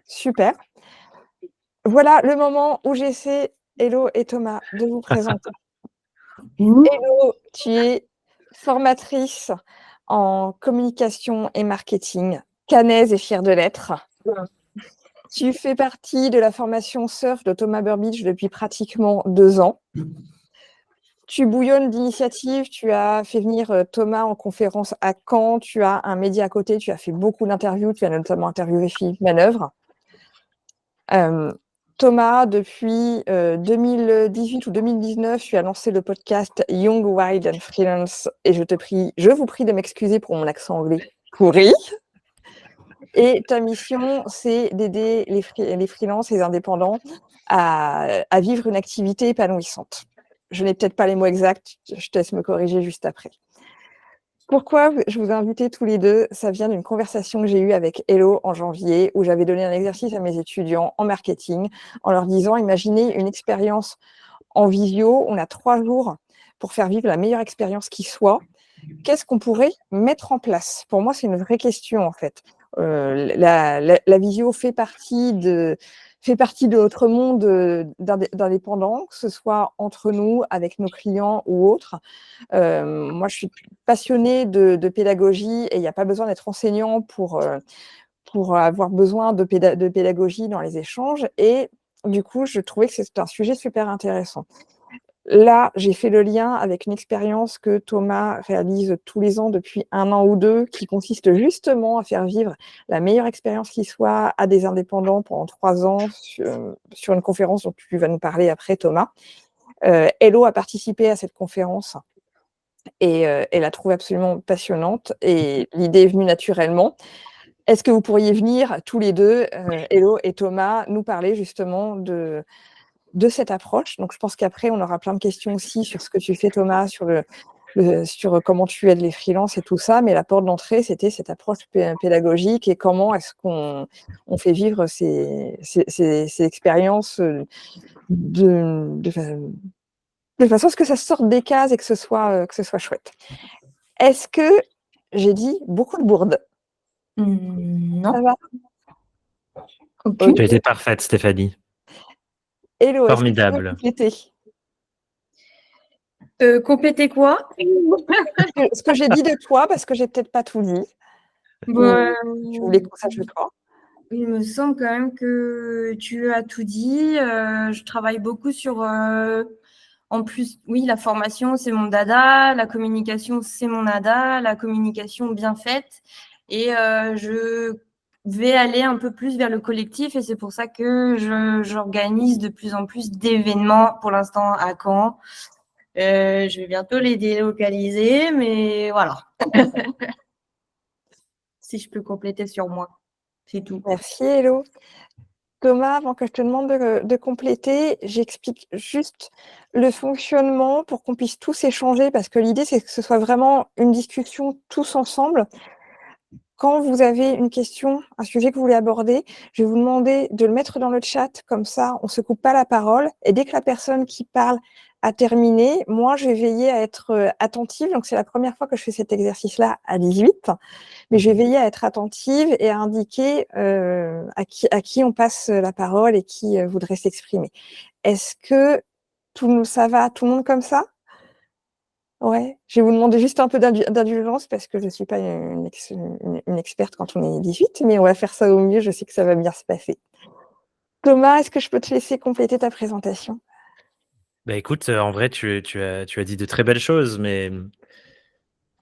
Super. Voilà le moment où j'essaie, Hello et Thomas, de vous présenter. Hello, tu es formatrice en communication et marketing, caennaise et fière de l'être. Tu fais partie de la formation Surf de Thomas Burbidge depuis pratiquement 2 ans. Tu bouillonnes d'initiatives, tu as fait venir, Thomas en conférence à Caen, tu as un média à côté, tu as fait beaucoup d'interviews, tu as notamment interviewé Philippe Manœuvre. Thomas, depuis 2018 ou 2019, tu as lancé le podcast Young, Wild and Freelance et je vous prie de m'excuser pour mon accent anglais pourri. Et ta mission, c'est d'aider les freelances, les indépendants à vivre une activité épanouissante. Je n'ai peut-être pas les mots exacts, je te laisse me corriger juste après. Pourquoi je vous ai invités tous les deux? Ça vient d'une conversation que j'ai eue avec Hello en janvier, où j'avais donné un exercice à mes étudiants en marketing, en leur disant: imaginez une expérience en visio, on a 3 jours pour faire vivre la meilleure expérience qui soit. Qu'est-ce qu'on pourrait mettre en place? Pour moi, c'est une vraie question, en fait. La visio fait partie de notre monde, d'indépendants, que ce soit entre nous, avec nos clients ou autres. Moi, je suis passionnée de pédagogie et il y a pas besoin d'être enseignant pour avoir besoin de pédagogie dans les échanges et du coup, je trouvais que c'était un sujet super intéressant. Là, j'ai fait le lien avec une expérience que Thomas réalise tous les ans depuis 1 an ou 2, qui consiste justement à faire vivre la meilleure expérience qui soit à des indépendants pendant 3 ans sur une conférence dont tu vas nous parler après, Thomas. Hello a participé à cette conférence et elle l'a trouvée absolument passionnante et l'idée est venue naturellement. Est-ce que vous pourriez venir tous les 2, Hello et Thomas, nous parler justement de cette approche? Donc je pense qu'après on aura plein de questions aussi sur ce que tu fais, Thomas, sur comment tu aides les freelances et tout ça, mais la porte d'entrée, c'était cette approche pédagogique et comment est-ce qu'on fait vivre ces expériences, de façon à ce que ça sorte des cases et que ce soit chouette. Est-ce que j'ai dit beaucoup de bourde? Ça Non, va? aucune. Tu as été parfaite, Stéphanie. Hello, est-ce que tu veux Formidable. compléter? Compléter quoi? Ce que j'ai dit de toi, parce que j'ai peut-être pas tout dit. Bah, Ou tu voulais qu'on sache de toi? il me semble quand même que tu as tout dit. Je travaille beaucoup sur, en plus, oui, la formation, c'est mon dada, la communication, c'est mon dada, la communication bien faite. Et je vais aller un peu plus vers le collectif et c'est pour ça que j'organise de plus en plus d'événements pour l'instant à Caen. Je vais bientôt les délocaliser, mais voilà. Si je peux compléter sur moi, c'est tout. Merci, Hello. Thomas, avant que je te demande de compléter, j'explique juste le fonctionnement pour qu'on puisse tous échanger, parce que l'idée, c'est que ce soit vraiment une discussion tous ensemble. Quand vous avez une question, un sujet que vous voulez aborder, je vais vous demander de le mettre dans le chat, comme ça, on ne se coupe pas la parole. Et dès que la personne qui parle a terminé, moi, je vais veiller à être attentive. Donc, c'est la première fois que je fais cet exercice-là à 18. Mais je vais veiller à être attentive et à indiquer à qui on passe la parole et qui voudrait s'exprimer. Est-ce que ça va à tout le monde comme ça? Ouais, je vais vous demander juste un peu d'indulgence parce que je ne suis pas une experte quand on est 18, mais on va faire ça au mieux, je sais que ça va bien se passer. Thomas, est-ce que je peux te laisser compléter ta présentation? Bah, écoute, en vrai, tu as dit de très belles choses, mais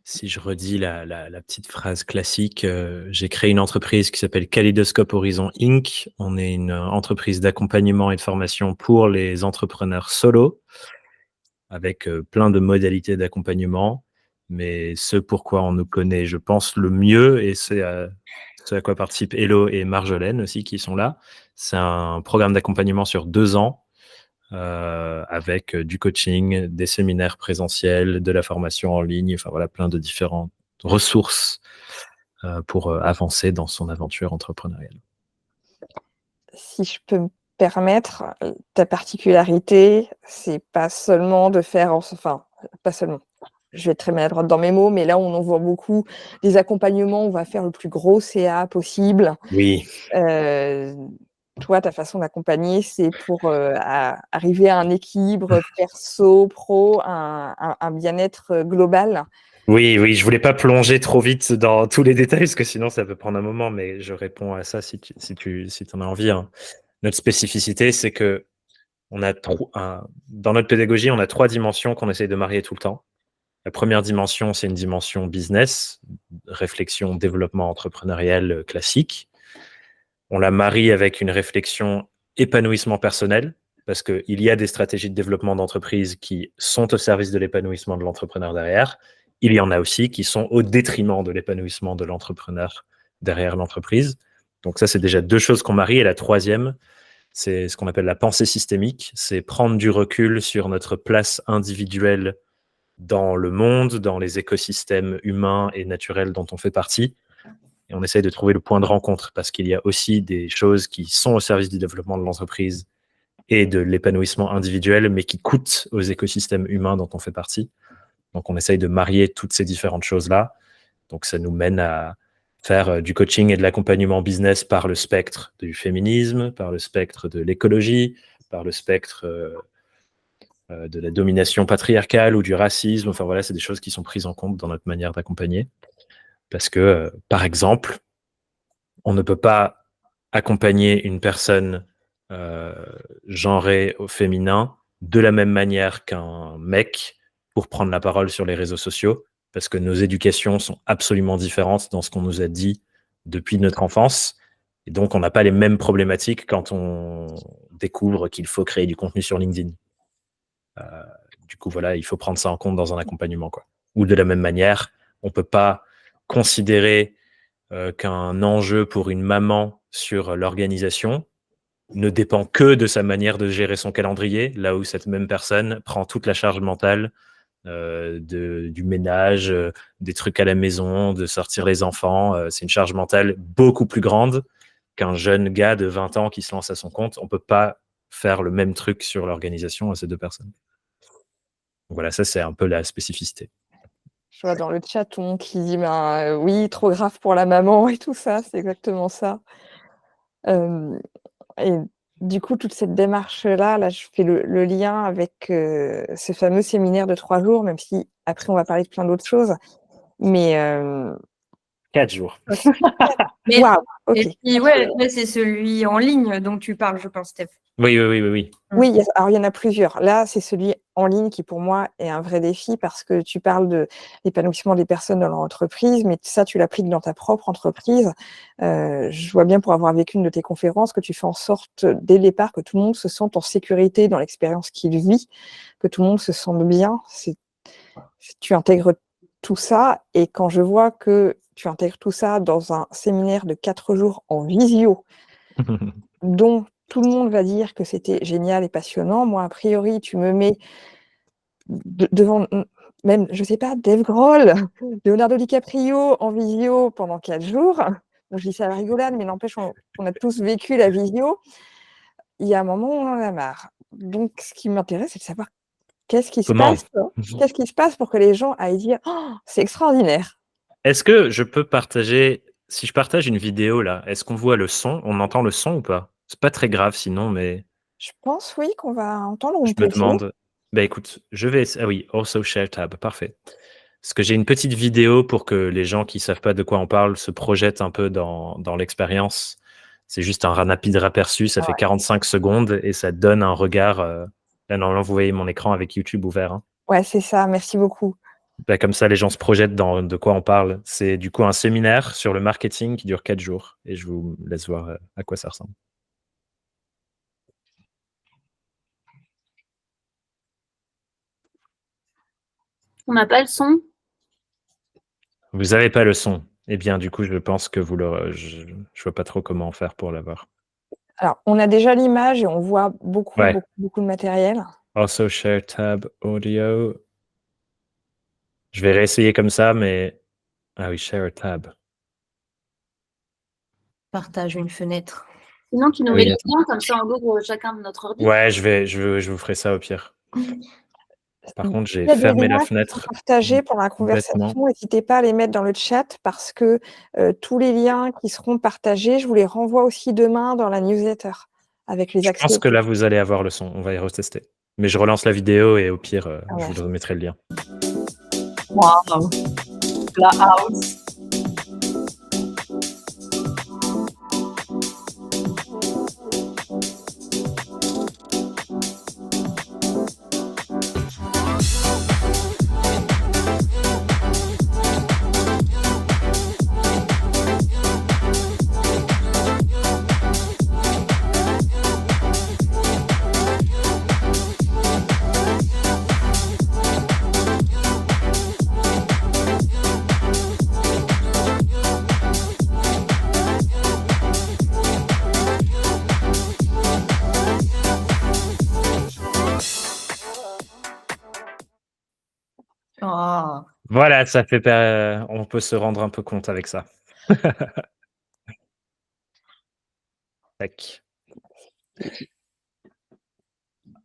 si je redis la petite phrase classique, j'ai créé une entreprise qui s'appelle Kaleidoscope Horizon Inc. On est une entreprise d'accompagnement et de formation pour les entrepreneurs solo, avec plein de modalités d'accompagnement. Mais ce pourquoi on nous connaît, je pense, le mieux, et c'est ce à quoi participent Hello et Marjolaine aussi qui sont là. C'est un programme d'accompagnement sur 2 ans, avec du coaching, des séminaires présentiels, de la formation en ligne, enfin voilà, plein de différentes ressources pour avancer dans son aventure entrepreneuriale. Si je peux me permettre, ta particularité, c'est pas seulement de faire enfin, pas seulement, je vais être très maladroite dans mes mots, mais là, on en voit beaucoup des accompagnements, on va faire le plus gros CA possible. Oui. toi, ta façon d'accompagner, c'est pour arriver à un équilibre perso, pro, un bien-être global. Oui, je voulais pas plonger trop vite dans tous les détails parce que sinon ça peut prendre un moment, mais je réponds à ça si tu en as envie, hein. Notre spécificité, c'est que dans notre pédagogie, on a 3 dimensions qu'on essaye de marier tout le temps. La première dimension, c'est une dimension business, réflexion, développement entrepreneurial classique. On la marie avec une réflexion épanouissement personnel, parce qu'il y a des stratégies de développement d'entreprise qui sont au service de l'épanouissement de l'entrepreneur derrière. Il y en a aussi qui sont au détriment de l'épanouissement de l'entrepreneur derrière l'entreprise. Donc ça, c'est déjà 2 choses qu'on marie. Et la troisième, c'est ce qu'on appelle la pensée systémique. C'est prendre du recul sur notre place individuelle dans le monde, dans les écosystèmes humains et naturels dont on fait partie. Et on essaye de trouver le point de rencontre parce qu'il y a aussi des choses qui sont au service du développement de l'entreprise et de l'épanouissement individuel, mais qui coûtent aux écosystèmes humains dont on fait partie. Donc, on essaye de marier toutes ces différentes choses-là. Donc, ça nous mène à faire du coaching et de l'accompagnement business par le spectre du féminisme, par le spectre de l'écologie, par le spectre de la domination patriarcale ou du racisme. Enfin, voilà, c'est des choses qui sont prises en compte dans notre manière d'accompagner. Parce que, par exemple, on ne peut pas accompagner une personne genrée au féminin de la même manière qu'un mec pour prendre la parole sur les réseaux sociaux, parce que nos éducations sont absolument différentes dans ce qu'on nous a dit depuis notre enfance. Et donc, on n'a pas les mêmes problématiques quand on découvre qu'il faut créer du contenu sur LinkedIn. Du coup, voilà, il faut prendre ça en compte dans un accompagnement, quoi. Ou de la même manière, on ne peut pas considérer qu'un enjeu pour une maman sur l'organisation ne dépend que de sa manière de gérer son calendrier, là où cette même personne prend toute la charge mentale du ménage, des trucs à la maison, de sortir les enfants. C'est une charge mentale beaucoup plus grande qu'un jeune gars de 20 ans qui se lance à son compte. On ne peut pas faire le même truc sur l'organisation à ces 2 personnes. Donc voilà, ça c'est un peu la spécificité. Je vois dans le chat tout le monde qui dit oui, trop grave pour la maman et tout ça, c'est exactement ça. Et du coup, toute cette démarche-là, là, je fais le lien avec ce fameux séminaire de 3 jours, même si après on va parler de plein d'autres choses. Mais 4 jours. Mais- waouh, ok. Et puis, ouais, c'est celui en ligne dont tu parles, je pense, Steph. Oui. Oui, alors il y en a plusieurs. Là, c'est celui en ligne qui, pour moi, est un vrai défi parce que tu parles de l'épanouissement des personnes dans leur entreprise, mais ça, tu l'appliques dans ta propre entreprise. Je vois bien, pour avoir vécu une de tes conférences, que tu fais en sorte, dès le départ, que tout le monde se sente en sécurité dans l'expérience qu'il vit, que tout le monde se sente bien. Tu intègres tout ça, et quand je vois que tu intègres tout ça dans un séminaire de 4 jours en visio, dont tout le monde va dire que c'était génial et passionnant. Moi, a priori, tu me mets devant même, je sais pas, Dave Grohl, Leonardo DiCaprio en visio pendant 4 jours. Donc, je dis ça à la rigolade, mais n'empêche, on a tous vécu la visio. Il y a un moment où on en a marre. Donc, ce qui m'intéresse, c'est de savoir qu'est-ce qui se passe, qu'est-ce qui se passe pour que les gens aillent dire oh, c'est extraordinaire. Est-ce que je peux partager, si je partage une vidéo là, est-ce qu'on voit le son? On entend le son ou pas? C'est pas très grave sinon, mais Je pense, oui, qu'on va entendre. je me demande. Bah écoute, ah oui, also share tab, parfait. Parce que j'ai une petite vidéo pour que les gens qui savent pas de quoi on parle se projettent un peu dans l'expérience. C'est juste un rapide aperçu, ça fait 45 secondes et ça donne un regard. Là, normalement, vous voyez mon écran avec YouTube ouvert. Hein. Ouais, c'est ça, merci beaucoup. Bah, comme ça, les gens se projettent dans de quoi on parle. C'est du coup un séminaire sur le marketing qui dure 4 jours. Et je vous laisse voir à quoi ça ressemble. On n'a pas le son. Vous n'avez pas le son. Eh bien, du coup, je pense que je vois pas trop comment faire pour l'avoir. Alors, on a déjà l'image et on voit beaucoup de matériel. Also share tab audio. Je vais réessayer comme ça, mais... Ah oui, share a tab. Partage une fenêtre. Sinon, tu nous mets le lien, comme ça on ouvre chacun de notre ordi. Ouais, je vous ferai ça au pire. Par contre, j'ai Il y a des fermé la liens fenêtre. qui sont partagés pendant la conversation. N'hésitez pas à les mettre dans le chat parce que tous les liens qui seront partagés, je vous les renvoie aussi demain dans la newsletter. avec les Je accès. pense que là, vous allez avoir le son. On va y retester. Mais je relance la vidéo et au pire, Ah ouais. je vous remettrai le lien. Waouh. La house. Oh. Voilà, ça fait. On peut se rendre un peu compte avec ça. Tac.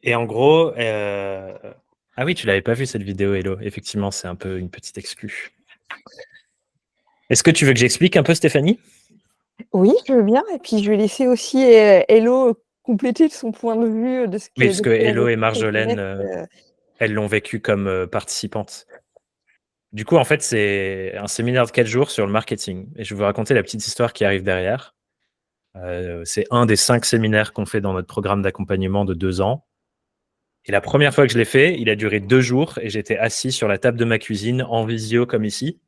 Et en gros, ah oui, tu l'avais pas vu cette vidéo, Hello. Effectivement, c'est un peu une petite exclue. Est-ce que tu veux que j'explique un peu, Stéphanie? Oui, je veux bien. Et puis, je vais laisser aussi Hello compléter de son point de vue de ce Oui, parce que Hello et Marjolaine, Marjolaine, elles l'ont vécu comme participantes. Du coup, en fait, c'est un séminaire de 4 jours sur le marketing. Et je vais vous raconter la petite histoire qui arrive derrière. C'est un des 5 séminaires qu'on fait dans notre programme d'accompagnement de 2 ans. Et la première fois que je l'ai fait, il a duré 2 jours et j'étais assis sur la table de ma cuisine en visio comme ici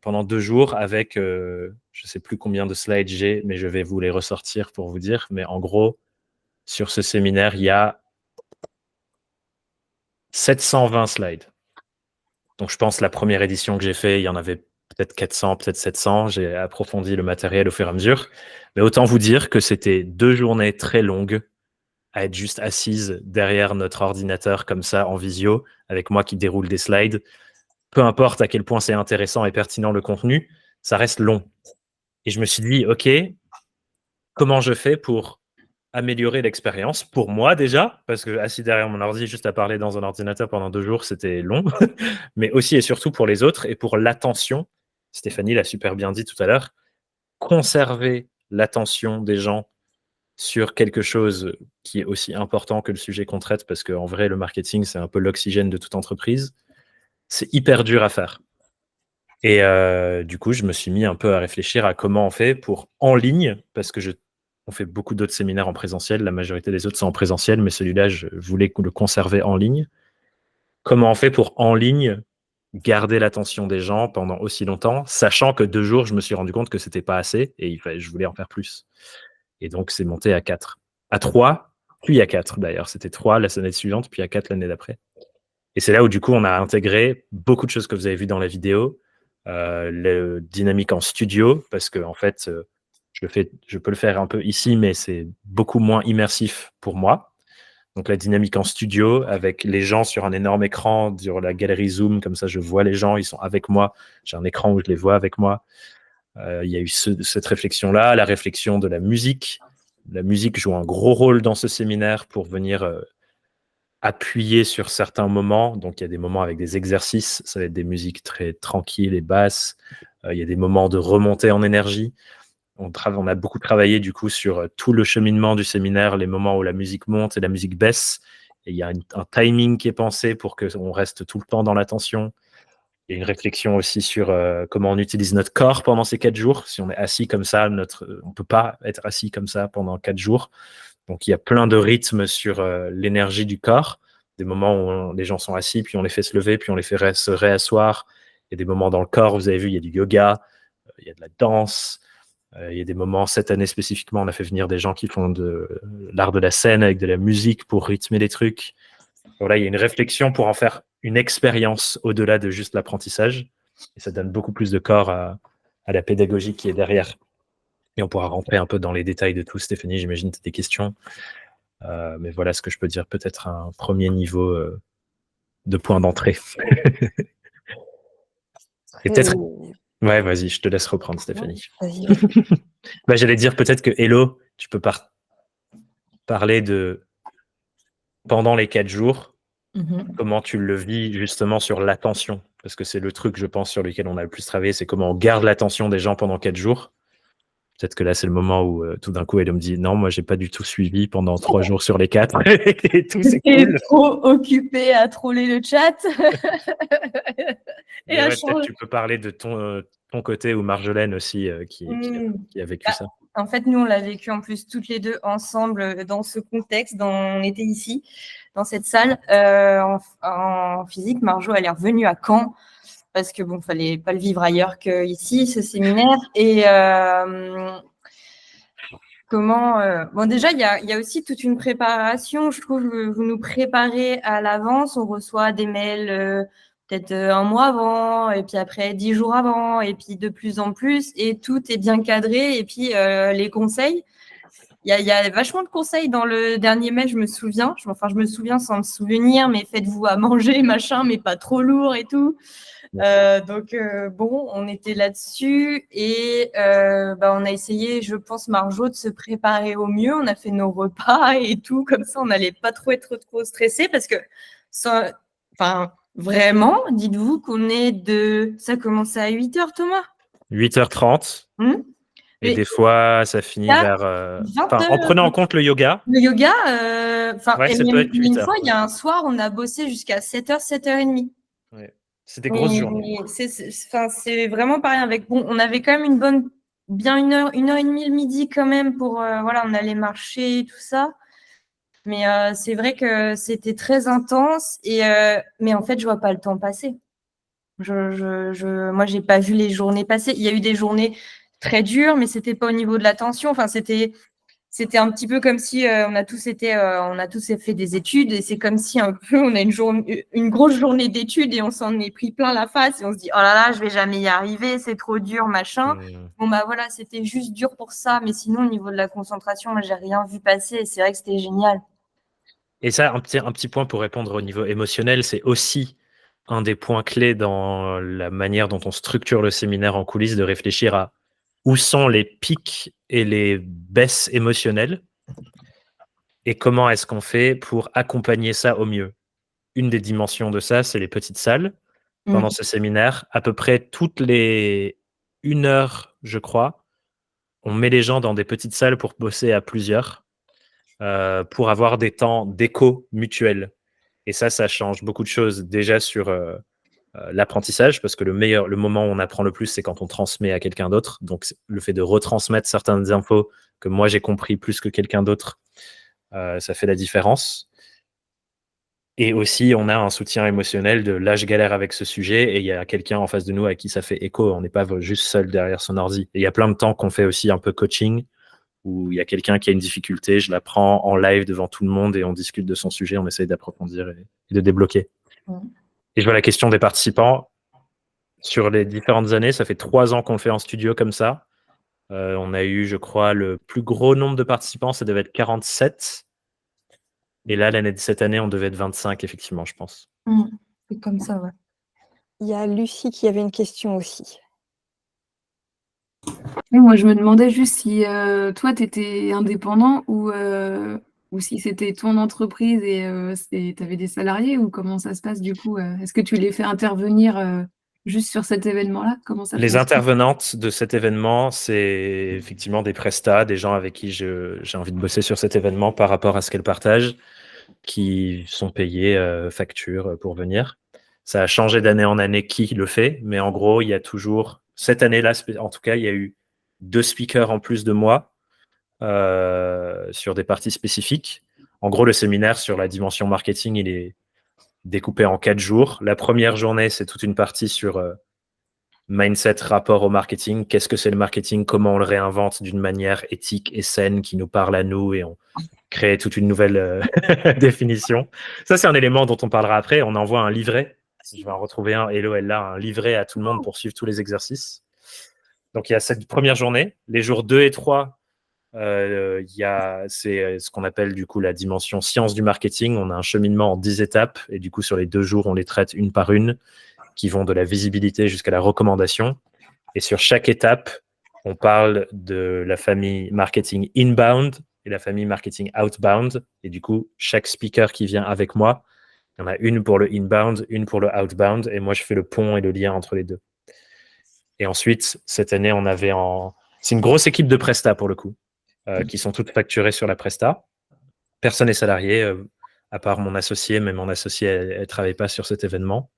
pendant 2 jours avec, je ne sais plus combien de slides j'ai, mais je vais vous les ressortir pour vous dire. Mais en gros, sur ce séminaire, il y a 720 slides. Donc, je pense la première édition que j'ai fait, il y en avait peut-être 400, peut-être 700. J'ai approfondi le matériel au fur et à mesure. Mais autant vous dire que c'était 2 journées très longues à être juste assise derrière notre ordinateur comme ça en visio, avec moi qui déroule des slides. Peu importe à quel point c'est intéressant et pertinent le contenu, ça reste long. Et je me suis dit, OK, comment je fais pour améliorer l'expérience pour moi déjà, parce que assis derrière mon ordi juste à parler dans un ordinateur pendant 2 jours, c'était long, mais aussi et surtout pour les autres et pour l'attention. Stéphanie l'a super bien dit tout à l'heure, conserver l'attention des gens sur quelque chose qui est aussi important que le sujet qu'on traite, parce qu'en vrai, le marketing, c'est un peu l'oxygène de toute entreprise. C'est hyper dur à faire. Et du coup, je me suis mis un peu à réfléchir à comment on fait pour en ligne, parce que on fait beaucoup d'autres séminaires en présentiel, la majorité des autres sont en présentiel, mais celui-là, je voulais le conserver en ligne. Comment on fait pour en ligne garder l'attention des gens pendant aussi longtemps, sachant que 2 jours, je me suis rendu compte que c'était pas assez et je voulais en faire plus. Et donc, c'est monté à 4. À 3, puis à 4 d'ailleurs. C'était 3 la semaine suivante, puis à 4 l'année d'après. Et c'est là où, du coup, on a intégré beaucoup de choses que vous avez vues dans la vidéo. Le dynamique en studio, parce que, en fait, je peux le faire un peu ici, mais c'est beaucoup moins immersif pour moi. Donc, la dynamique en studio, avec les gens sur un énorme écran, sur la galerie Zoom, comme ça, je vois les gens, ils sont avec moi. J'ai un écran où je les vois avec moi. Il y a eu cette réflexion-là, la réflexion de la musique. La musique joue un gros rôle dans ce séminaire pour venir appuyer sur certains moments. Donc, il y a des moments avec des exercices. Ça va être des musiques très tranquilles et basses. Il y a des moments de remontée en énergie. On a beaucoup travaillé du coup sur tout le cheminement du séminaire, les moments où la musique monte et la musique baisse. Et il y a un timing qui est pensé pour qu'on reste tout le temps dans l'attention. Il y a une réflexion aussi sur comment on utilise notre corps pendant ces 4 jours. Si on est assis comme ça, on ne peut pas être assis comme ça pendant 4 jours. Donc, il y a plein de rythmes sur l'énergie du corps. Des moments où les gens sont assis, puis on les fait se lever, puis on les fait se réasseoir. Il y a des moments dans le corps, vous avez vu, il y a du yoga, il y a de la danse. Il y a des moments, cette année spécifiquement, on a fait venir des gens qui font de l'art de la scène avec de la musique pour rythmer les trucs. Voilà, il y a une réflexion pour en faire une expérience au-delà de juste l'apprentissage. Et ça donne beaucoup plus de corps à la pédagogie qui est derrière. Et on pourra rentrer un peu dans les détails de tout. Stéphanie, j'imagine que tu as des questions. Mais voilà ce que je peux dire, peut-être un premier niveau de point d'entrée. Et peut-être... Ouais, vas-y, je te laisse reprendre, Stéphanie. Vas-y. Bah, j'allais dire peut-être que Hello, tu peux parler de pendant les 4 jours, comment tu le vis justement sur l'attention, parce que c'est le truc, je pense, sur lequel on a le plus travaillé, c'est comment on garde l'attention des gens pendant 4 jours. Peut-être que là, c'est le moment où tout d'un coup, elle me dit non, moi, j'ai pas du tout suivi pendant 3 jours sur les 4 et tout, c'est J'étais cool. trop occupée à troller le chat. Et Mais à ouais, peut-être changer. tu peux parler de ton côté ou Marjolaine aussi qui a vécu Bah, ça. En fait, nous, on l'a vécu en plus toutes les deux ensemble dans ce contexte. On était ici, dans cette salle, en physique. Marjo, elle est revenue à Caen parce que bon, fallait pas le vivre ailleurs qu'ici, ce séminaire. Et bon, déjà, il y a aussi toute une préparation. Je trouve que vous nous préparez à l'avance. On reçoit des mails peut-être un mois avant, et puis après 10 jours avant, et puis de plus en plus, et tout est bien cadré. Et puis les conseils, il y a vachement de conseils dans le dernier mail, je me souviens. Enfin, je me souviens sans me souvenir, mais faites-vous à manger, machin, mais pas trop lourd et tout. Donc, bon, on était là-dessus et on a essayé, je pense, Marjo, de se préparer au mieux. On a fait nos repas et tout, comme ça, on n'allait pas trop être trop stressé parce que, vraiment, dites-vous qu'on est ça commençait à 8h, Thomas 8h30. Et Mais des fois, ça finit vers. 20h. En prenant en compte le yoga. Le yoga, Ouais, ça peut être une 8h. fois, il y a un soir, on a bossé jusqu'à 7h, 7h30. Ouais. C'est des grosses journées. C'est vraiment pareil avec. Bon, on avait quand même bien 1h et demie le midi quand même pour voilà, on allait marcher tout ça. Mais c'est vrai que c'était très intense mais en fait, je vois pas le temps passer. Moi, j'ai pas vu les journées passer. Il y a eu des journées très dures, mais c'était pas au niveau de la tension. Enfin, c'était un petit peu comme si on a tous fait des études et c'est comme si un peu on a une grosse journée d'études et on s'en est pris plein la face et on se dit oh là là, je vais jamais y arriver, c'est trop dur, machin. Bon bah voilà, c'était juste dur pour ça, mais sinon au niveau de la concentration, moi j'ai rien vu passer et c'est vrai que c'était génial. Et ça, un petit point pour répondre au niveau émotionnel, c'est aussi un des points clés dans la manière dont on structure le séminaire en coulisses, de réfléchir à où sont les pics et les baisses émotionnelles et comment est-ce qu'on fait pour accompagner ça au mieux. Une des dimensions de ça, c'est les petites salles. Pendant ce séminaire, à peu près toutes les 1 heure, je crois, on met les gens dans des petites salles pour bosser à plusieurs, pour avoir des temps d'écho mutuel. Et ça change beaucoup de choses déjà sur l'apprentissage, parce que le moment où on apprend le plus, c'est quand on transmet à quelqu'un d'autre. Donc, le fait de retransmettre certaines infos que moi j'ai compris plus que quelqu'un d'autre, ça fait la différence. Et aussi, on a un soutien émotionnel de là, je galère avec ce sujet et il y a quelqu'un en face de nous à qui ça fait écho. On n'est pas juste seul derrière son ordi. Et il y a plein de temps qu'on fait aussi un peu coaching, où il y a quelqu'un qui a une difficulté, je la prends en live devant tout le monde et on discute de son sujet, on essaye d'approfondir et de débloquer. Et je vois la question des participants. Sur les différentes années, ça fait 3 ans qu'on le fait en studio comme ça. On a eu, je crois, le plus gros nombre de participants, ça devait être 47. Et là, cette année, on devait être 25, effectivement, je pense. C'est comme ça, ouais. Il y a Lucie qui avait une question aussi. Moi, je me demandais juste si toi, tu étais indépendant ou si c'était ton entreprise et tu avais des salariés ou comment ça se passe du coup Est-ce que tu les fais intervenir juste sur cet événement-là? Comment ça Les fonctionne? intervenantes de cet événement, c'est effectivement des prestats, des gens avec qui j'ai envie de bosser sur cet événement par rapport à ce qu'elles partagent, qui sont payés facture pour venir. Ça a changé d'année en année qui le fait, mais en gros, il y a toujours, cette année-là, en tout cas, il y a eu 2 speakers en plus de moi sur des parties spécifiques. En gros, le séminaire sur la dimension marketing, il est découpé en 4 jours. La première journée, c'est toute une partie sur mindset, rapport au marketing. Qu'est-ce que c'est le marketing? Comment on le réinvente d'une manière éthique et saine qui nous parle à nous et on crée toute une nouvelle définition. Ça, c'est un élément dont on parlera après. On envoie un livret. Je vais en retrouver un. Hello, elle a un livret à tout le monde pour suivre tous les exercices. Donc, il y a cette première journée. Les jours 2 et 3, c'est ce qu'on appelle du coup la dimension science du marketing. On a un cheminement en 10 étapes et du coup, sur les 2 jours, on les traite une par une, qui vont de la visibilité jusqu'à la recommandation. Et sur chaque étape, on parle de la famille marketing inbound et la famille marketing outbound. Et du coup, chaque speaker qui vient avec moi, il y en a une pour le inbound, une pour le outbound. Et moi, je fais le pont et le lien entre les deux. Et ensuite, cette année, on avait C'est une grosse équipe de Presta pour le coup, qui sont toutes facturées sur la Presta. Personne n'est salarié, à part mon associé, mais mon associé, elle ne travaille pas sur cet événement.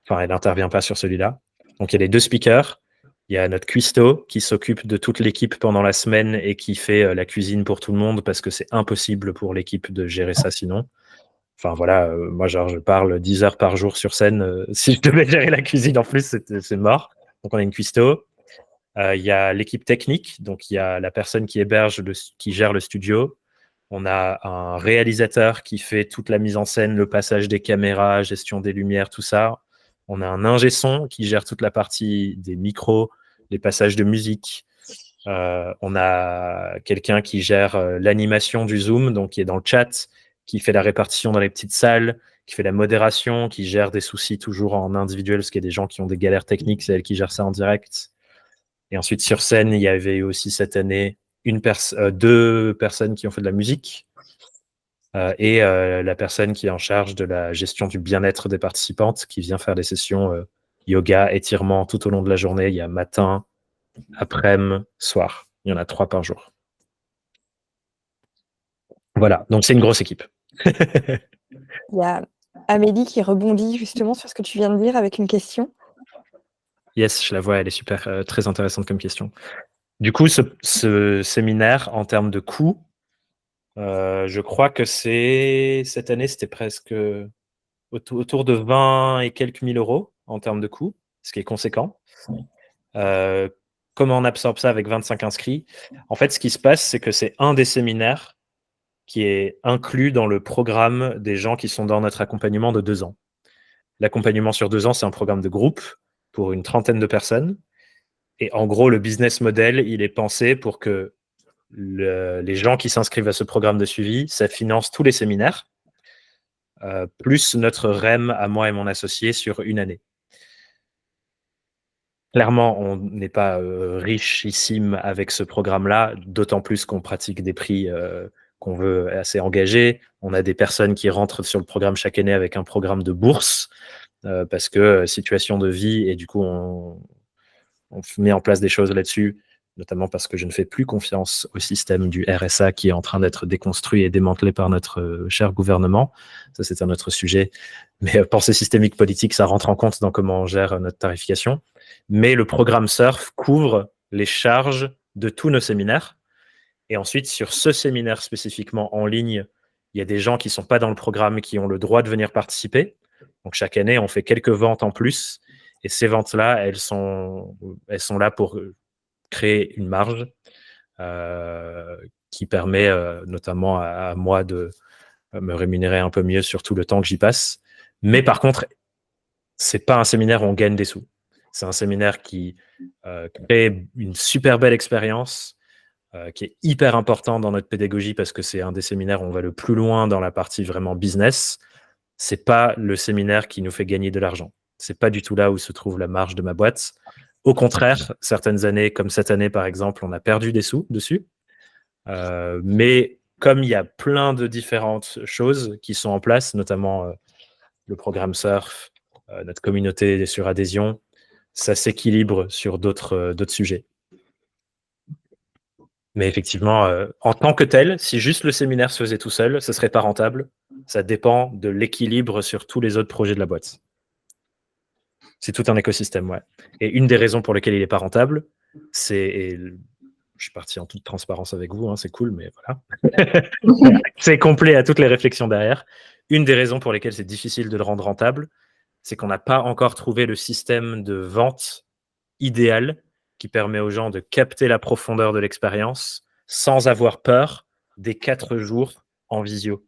Enfin, elle n'intervient pas sur celui-là. Donc, il y a les 2 speakers. Il y a notre cuistot qui s'occupe de toute l'équipe pendant la semaine et qui fait la cuisine pour tout le monde parce que c'est impossible pour l'équipe de gérer ça sinon. Enfin voilà, moi genre je parle 10 heures par jour sur scène. Si je devais gérer la cuisine en plus, c'est mort. Donc on a une cuistot. Il y a l'équipe technique, donc il y a la personne qui qui gère le studio. On a un réalisateur qui fait toute la mise en scène, le passage des caméras, gestion des lumières, tout ça. On a un ingé son qui gère toute la partie des micros, les passages de musique. On a quelqu'un qui gère l'animation du Zoom, donc qui est dans le chat, qui fait la répartition dans les petites salles, qui fait la modération, qui gère des soucis toujours en individuel, parce qu'il y a des gens qui ont des galères techniques, c'est elle qui gère ça en direct. Et ensuite, sur scène, il y avait aussi cette année 2 personnes qui ont fait de la musique et la personne qui est en charge de la gestion du bien-être des participantes, qui vient faire des sessions yoga, étirement tout au long de la journée. Il y a matin, après-midi, soir. Il y en a 3 par jour. Voilà, donc c'est une grosse équipe. Il y a Amélie qui rebondit justement sur ce que tu viens de dire avec une question. Yes, je la vois, elle est super, très intéressante comme question. Du coup, ce séminaire, en termes de coût, je crois que cette année, c'était presque autour de 20 et quelques mille euros en termes de coût, ce qui est conséquent. Comment on absorbe ça avec 25 inscrits? En fait, ce qui se passe, c'est que c'est un des séminaires qui est inclus dans le programme des gens qui sont dans notre accompagnement de 2 ans. L'accompagnement sur 2 ans, c'est un programme de groupe pour une 30aine de personnes. Et en gros, le business model, il est pensé pour que les gens qui s'inscrivent à ce programme de suivi, ça finance tous les séminaires, plus notre REM à moi et mon associé sur une année. Clairement, on n'est pas richissime avec ce programme-là, d'autant plus qu'on pratique des prix qu'on veut assez engagés. On a des personnes qui rentrent sur le programme chaque année avec un programme de bourse, parce que situation de vie, et du coup, on met en place des choses là-dessus, notamment parce que je ne fais plus confiance au système du RSA qui est en train d'être déconstruit et démantelé par notre cher gouvernement. Ça, c'est un autre sujet. Mais pensée systémique politique, ça rentre en compte dans comment on gère notre tarification. Mais le programme SURF couvre les charges de tous nos séminaires. Et ensuite, sur ce séminaire spécifiquement en ligne, il y a des gens qui ne sont pas dans le programme qui ont le droit de venir participer. Donc, chaque année, on fait quelques ventes en plus. Et ces ventes-là, elles sont là pour créer une marge qui permet notamment à moi de me rémunérer un peu mieux sur tout le temps que j'y passe. Mais par contre, c'est pas un séminaire où on gagne des sous. C'est un séminaire qui crée une super belle expérience, qui est hyper important dans notre pédagogie parce que c'est un des séminaires où on va le plus loin dans la partie vraiment business. C'est pas le séminaire qui nous fait gagner de l'argent. C'est pas du tout là où se trouve la marge de ma boîte. Au contraire, certaines années, comme cette année par exemple, on a perdu des sous dessus. Mais comme il y a plein de différentes choses qui sont en place, notamment le programme SURF, notre communauté sur adhésion, ça s'équilibre sur d'autres sujets. Mais effectivement, en tant que tel, si juste le séminaire se faisait tout seul, ce ne serait pas rentable. Ça dépend de l'équilibre sur tous les autres projets de la boîte. C'est tout un écosystème, ouais. Et une des raisons pour lesquelles il n'est pas rentable, c'est... Je suis parti en toute transparence avec vous, hein, c'est cool, mais voilà. C'est complet à toutes les réflexions derrière. Une des raisons pour lesquelles c'est difficile de le rendre rentable, c'est qu'on n'a pas encore trouvé le système de vente idéal qui permet aux gens de capter la profondeur de l'expérience sans avoir peur des 4 jours en visio.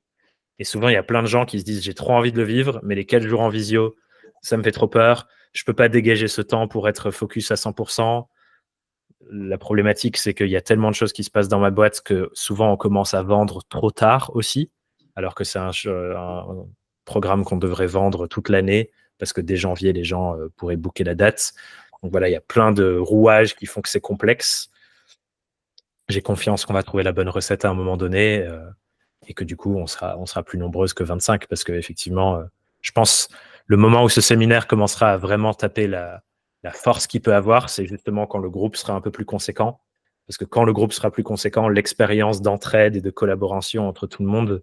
Et souvent, il y a plein de gens qui se disent « j'ai trop envie de le vivre, mais les 4 jours en visio, ça me fait trop peur. Je ne peux pas dégager ce temps pour être focus à 100%. » La problématique, c'est qu'il y a tellement de choses qui se passent dans ma boîte que souvent, on commence à vendre trop tard aussi, alors que c'est un programme qu'on devrait vendre toute l'année parce que dès janvier, les gens pourraient booker la date. Donc voilà, il y a plein de rouages qui font que c'est complexe. J'ai confiance qu'on va trouver la bonne recette à un moment donné et que du coup, on sera plus nombreuses que 25 parce qu'effectivement, je pense le moment où ce séminaire commencera à vraiment taper la force qu'il peut avoir, c'est justement quand le groupe sera un peu plus conséquent Parce que quand le groupe sera plus conséquent, l'expérience d'entraide et de collaboration entre tout le monde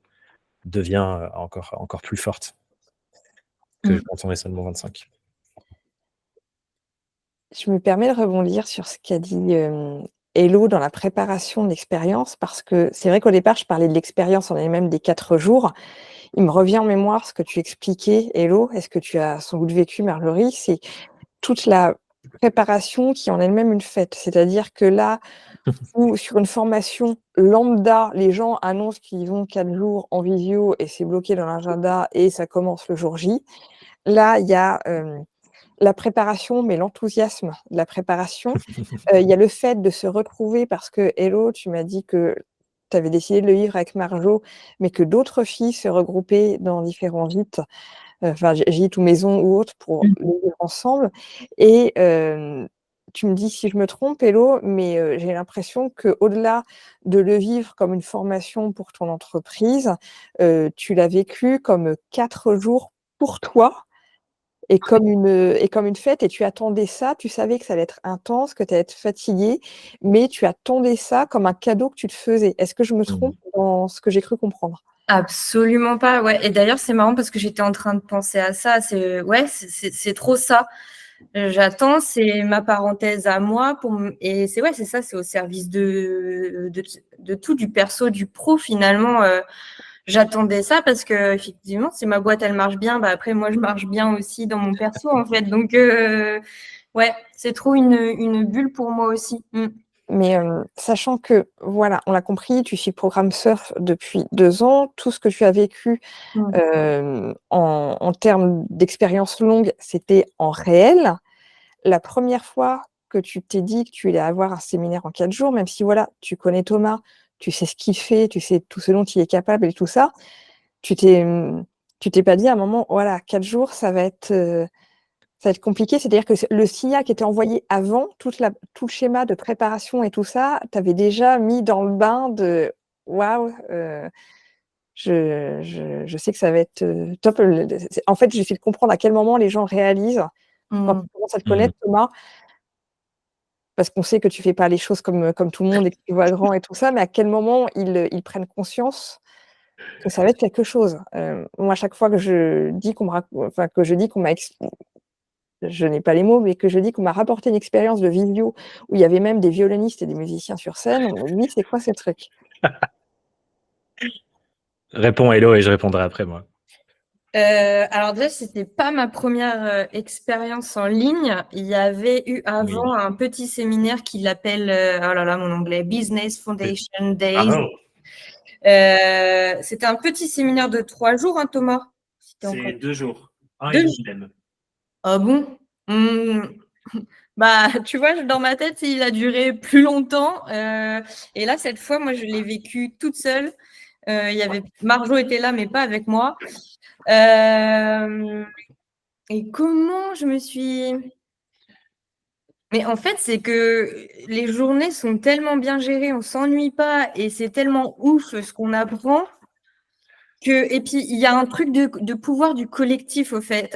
devient encore plus forte que quand on est seulement 25. Je me permets de rebondir sur ce qu'a dit Hello dans la préparation de l'expérience, parce que c'est vrai qu'au départ, je parlais de l'expérience en elle-même des 4 jours. Il me revient en mémoire ce que tu expliquais, Hello, est-ce que tu as sans doute vécu, Marjorie, c'est toute la préparation qui est en elle-même une fête. C'est-à-dire que là, où sur une formation lambda, les gens annoncent qu'ils vont 4 jours en visio et c'est bloqué dans l'agenda et ça commence le jour J. Là, il y a la préparation, mais l'enthousiasme de la préparation. Il y a le fait de se retrouver parce que, Hello, tu m'as dit que tu avais décidé de le vivre avec Marjo, mais que d'autres filles se regroupaient dans différents gîtes, enfin gîtes ou maisons ou autres pour le vivre ensemble. Et tu me dis si je me trompe, Hello, mais j'ai l'impression qu'au-delà de le vivre comme une formation pour ton entreprise, tu l'as vécu comme 4 jours pour toi et comme une fête, et tu attendais ça, tu savais que ça allait être intense, que tu allais être fatiguée, mais tu attendais ça comme un cadeau que tu te faisais. Est-ce que je me trompe dans ce que j'ai cru comprendre? Absolument pas, ouais. Et d'ailleurs, c'est marrant parce que j'étais en train de penser à ça. C'est trop ça. J'attends, c'est ma parenthèse à moi et c'est ça, c'est au service de tout, du perso, du pro finalement. J'attendais ça parce que effectivement, si ma boîte elle marche bien, bah après moi je marche bien aussi dans mon perso en fait. Donc ouais, c'est trop une bulle pour moi aussi. Mais sachant que, voilà, on l'a compris, tu suis le programme Surf depuis 2 ans. Tout ce que tu as vécu en termes d'expérience longue, c'était en réel. La première fois que tu t'es dit que tu allais avoir un séminaire en 4 jours, même si voilà, tu connais Thomas, tu sais ce qu'il fait, tu sais tout ce dont il est capable et tout ça, tu t'es pas dit à un moment, voilà, 4 jours, ça va être compliqué. C'est-à-dire que le signal qui était envoyé avant, tout le schéma de préparation et tout ça, tu avais déjà mis dans le bain de waouh, je sais que ça va être top. En fait, j'essaie de comprendre à quel moment les gens réalisent quand on commence à te connaître, Thomas, parce qu'on sait que tu fais pas les choses comme tout le monde et que tu vois grand et tout ça, mais à quel moment ils prennent conscience que ça va être quelque chose. Moi, à chaque fois que je dis qu'on m'a je n'ai pas les mots, mais que je dis qu'on m'a rapporté une expérience de vidéo où il y avait même des violonistes et des musiciens sur scène, on me dit: «C'est quoi ce truc?» Réponds Hello et je répondrai après moi. Alors déjà, c'était pas ma première expérience en ligne. Il y avait eu avant un petit séminaire qu'il appelle, oh là là, mon anglais, Business Foundation Days. C'était un petit séminaire de 3 jours, hein, Thomas? C'est 2 jours. 2 et demi même. Ah bon? Bah, tu vois, dans ma tête, il a duré plus longtemps. Et là, cette fois, moi, je l'ai vécu toute seule. Marjo était là, mais pas avec moi. Et comment je me suis... Mais en fait, c'est que les journées sont tellement bien gérées, on s'ennuie pas et c'est tellement ouf ce qu'on apprend. Et puis, il y a un truc de pouvoir du collectif, au fait.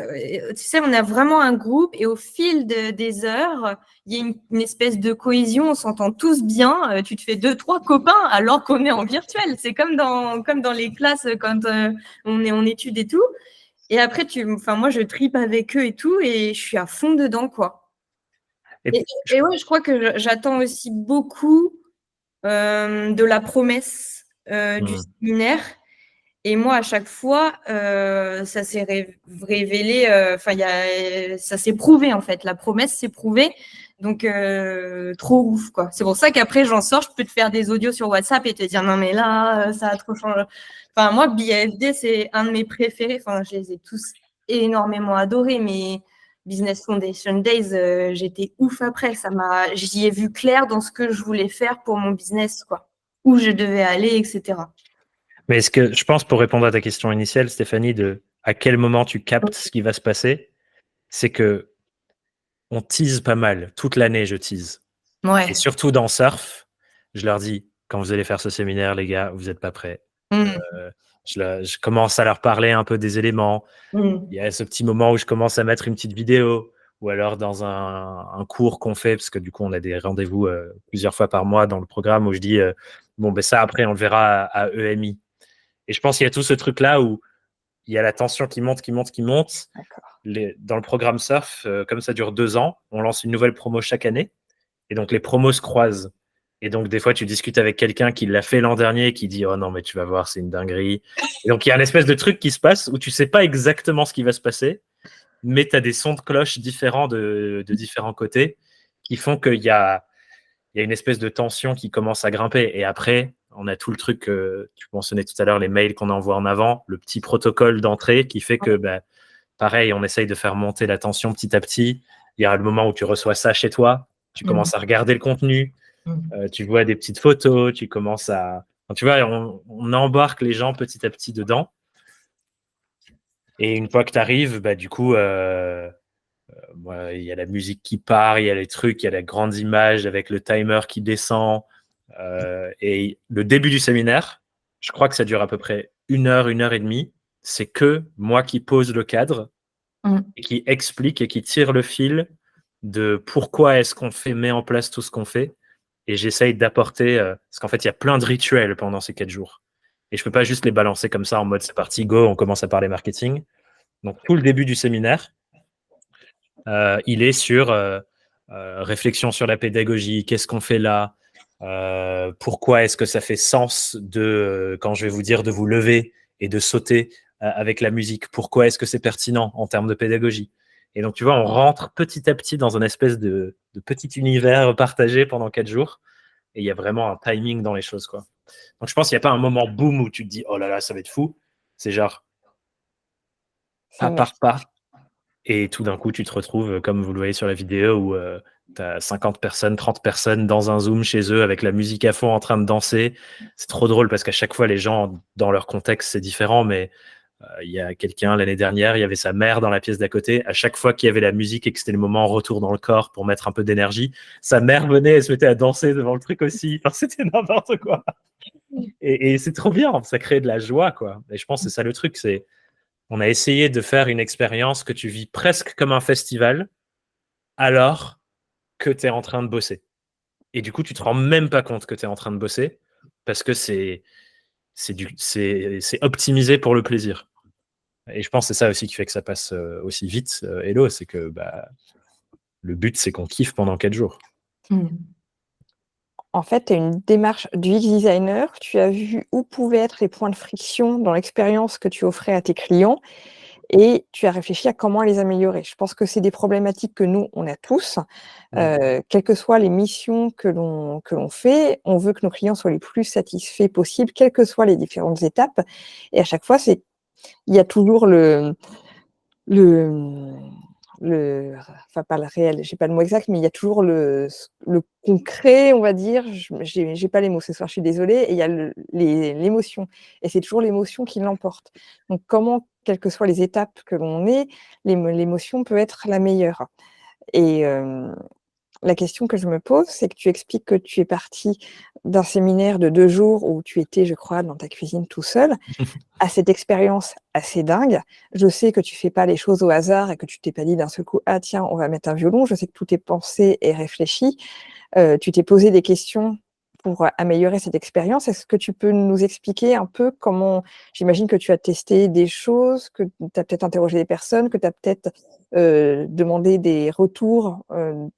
Tu sais, on a vraiment un groupe et au fil des heures, il y a une espèce de cohésion, on s'entend tous bien. Tu te fais 2-3 copains alors qu'on est en virtuel. C'est comme dans les classes quand on est en études et tout. Et après, moi, je tripe avec eux et tout et je suis à fond dedans, quoi. Et ouais, je crois que j'attends aussi beaucoup de la promesse du séminaire. Et moi, à chaque fois, ça s'est révélé, ça s'est prouvé, en fait. La promesse s'est prouvée. Donc, trop ouf, quoi. C'est pour ça qu'après, j'en sors, je peux te faire des audios sur WhatsApp et te dire, non, mais là, ça a trop changé. Enfin, moi, BAFD, c'est un de mes préférés. Enfin, je les ai tous énormément adorés, mais Business Foundation Days, j'étais ouf après. J'y ai vu clair dans ce que je voulais faire pour mon business, quoi. Où je devais aller, etc. Mais est-ce que je pense, pour répondre à ta question initiale, Stéphanie, de à quel moment tu captes ce qui va se passer, c'est que on tease pas mal. Toute l'année, je tease. Ouais. Et surtout dans Surf, je leur dis, quand vous allez faire ce séminaire, les gars, vous n'êtes pas prêts. Je commence à leur parler un peu des éléments. Il y a ce petit moment où je commence à mettre une petite vidéo, ou alors dans un cours qu'on fait, parce que du coup, on a des rendez-vous plusieurs fois par mois dans le programme où je dis, bon, ben ça, après, on le verra à EMI. Et je pense qu'il y a tout ce truc-là où il y a la tension qui monte, qui monte, qui monte. Dans le programme Surf, comme ça dure 2 ans, on lance une nouvelle promo chaque année. Et donc, les promos se croisent. Et donc, des fois, tu discutes avec quelqu'un qui l'a fait l'an dernier, qui dit « Oh non, mais tu vas voir, c'est une dinguerie. » Et donc, il y a une espèce de truc qui se passe où tu sais pas exactement ce qui va se passer, mais tu as des sons de cloche différents de différents côtés qui font qu'il y a une espèce de tension qui commence à grimper. Et après, on a tout le truc que tu mentionnais tout à l'heure, les mails qu'on envoie en avant, le petit protocole d'entrée qui fait que, pareil, on essaye de faire monter la tension petit à petit. Il y a le moment où tu reçois ça chez toi, tu commences à regarder le contenu, tu vois des petites photos, tu commences à... Tu vois, on embarque les gens petit à petit dedans. Et une fois que tu arrives, du coup, il y a la musique qui part, il y a les trucs, il y a les grandes images avec le timer qui descend. Et le début du séminaire, je crois que ça dure à peu près 1 heure et demie. C'est que moi qui pose le cadre et qui explique et qui tire le fil de pourquoi est-ce qu'on met en place tout ce qu'on fait. Et j'essaye d'apporter, parce qu'en fait, il y a plein de rituels pendant ces 4 jours. Et je peux pas juste les balancer comme ça en mode c'est parti, go, on commence à parler marketing. Donc, tout le début du séminaire, il est sur réflexion sur la pédagogie, qu'est-ce qu'on fait là, pourquoi est-ce que ça fait sens quand je vais vous dire de vous lever et de sauter avec la musique, pourquoi est-ce que c'est pertinent en termes de pédagogie. Et donc, tu vois, on rentre petit à petit dans une espèce de petit univers partagé pendant 4 jours. Et il y a vraiment un timing dans les choses, quoi. Donc, je pense qu'il n'y a pas un moment boum où tu te dis, oh là là, ça va être fou. C'est genre, pas par pas. Et tout d'un coup, tu te retrouves, comme vous le voyez sur la vidéo, où tu as 50 personnes, 30 personnes dans un Zoom chez eux avec la musique à fond en train de danser. C'est trop drôle parce qu'à chaque fois, les gens, dans leur contexte, c'est différent, mais il y a quelqu'un l'année dernière, il y avait sa mère dans la pièce d'à côté. À chaque fois qu'il y avait la musique et que c'était le moment retour dans le corps pour mettre un peu d'énergie, sa mère venait et se mettait à danser devant le truc aussi. Enfin, c'était n'importe quoi. Et c'est trop bien, ça crée de la joie, quoi. Et je pense que c'est ça le truc, on a essayé de faire une expérience que tu vis presque comme un festival alors que tu es en train de bosser. Et du coup, tu te rends même pas compte que tu es en train de bosser parce que c'est optimisé pour le plaisir. Et je pense que c'est ça aussi qui fait que ça passe aussi vite, Hello, c'est que le but, c'est qu'on kiffe pendant 4 jours. En fait, tu as une démarche du UX designer. Tu as vu où pouvaient être les points de friction dans l'expérience que tu offrais à tes clients et tu as réfléchi à comment les améliorer. Je pense que c'est des problématiques que nous, on a tous. Quelles que soient les missions que l'on fait, on veut que nos clients soient les plus satisfaits possibles, quelles que soient les différentes étapes. Et à chaque fois, il y a toujours enfin pas le réel, j'ai pas le mot exact, mais il y a toujours le concret, on va dire. J'ai pas les mots ce soir, je suis désolée. Et il y a l'émotion, et c'est toujours l'émotion qui l'emporte. Donc comment, quelles que soient les étapes que l'on est, l'émotion peut être la meilleure. Et la question que je me pose, c'est que tu expliques que tu es parti d'un séminaire de 2 jours où tu étais, je crois, dans ta cuisine tout seul, à cette expérience assez dingue. Je sais que tu fais pas les choses au hasard et que tu t'es pas dit d'un seul coup: «Ah tiens, on va mettre un violon». Je sais que tout est pensé et réfléchi. Tu t'es posé des questions pour améliorer cette expérience. Est-ce que tu peux nous expliquer un peu comment... J'imagine que tu as testé des choses, que tu as peut-être interrogé des personnes, que tu as peut-être demandé des retours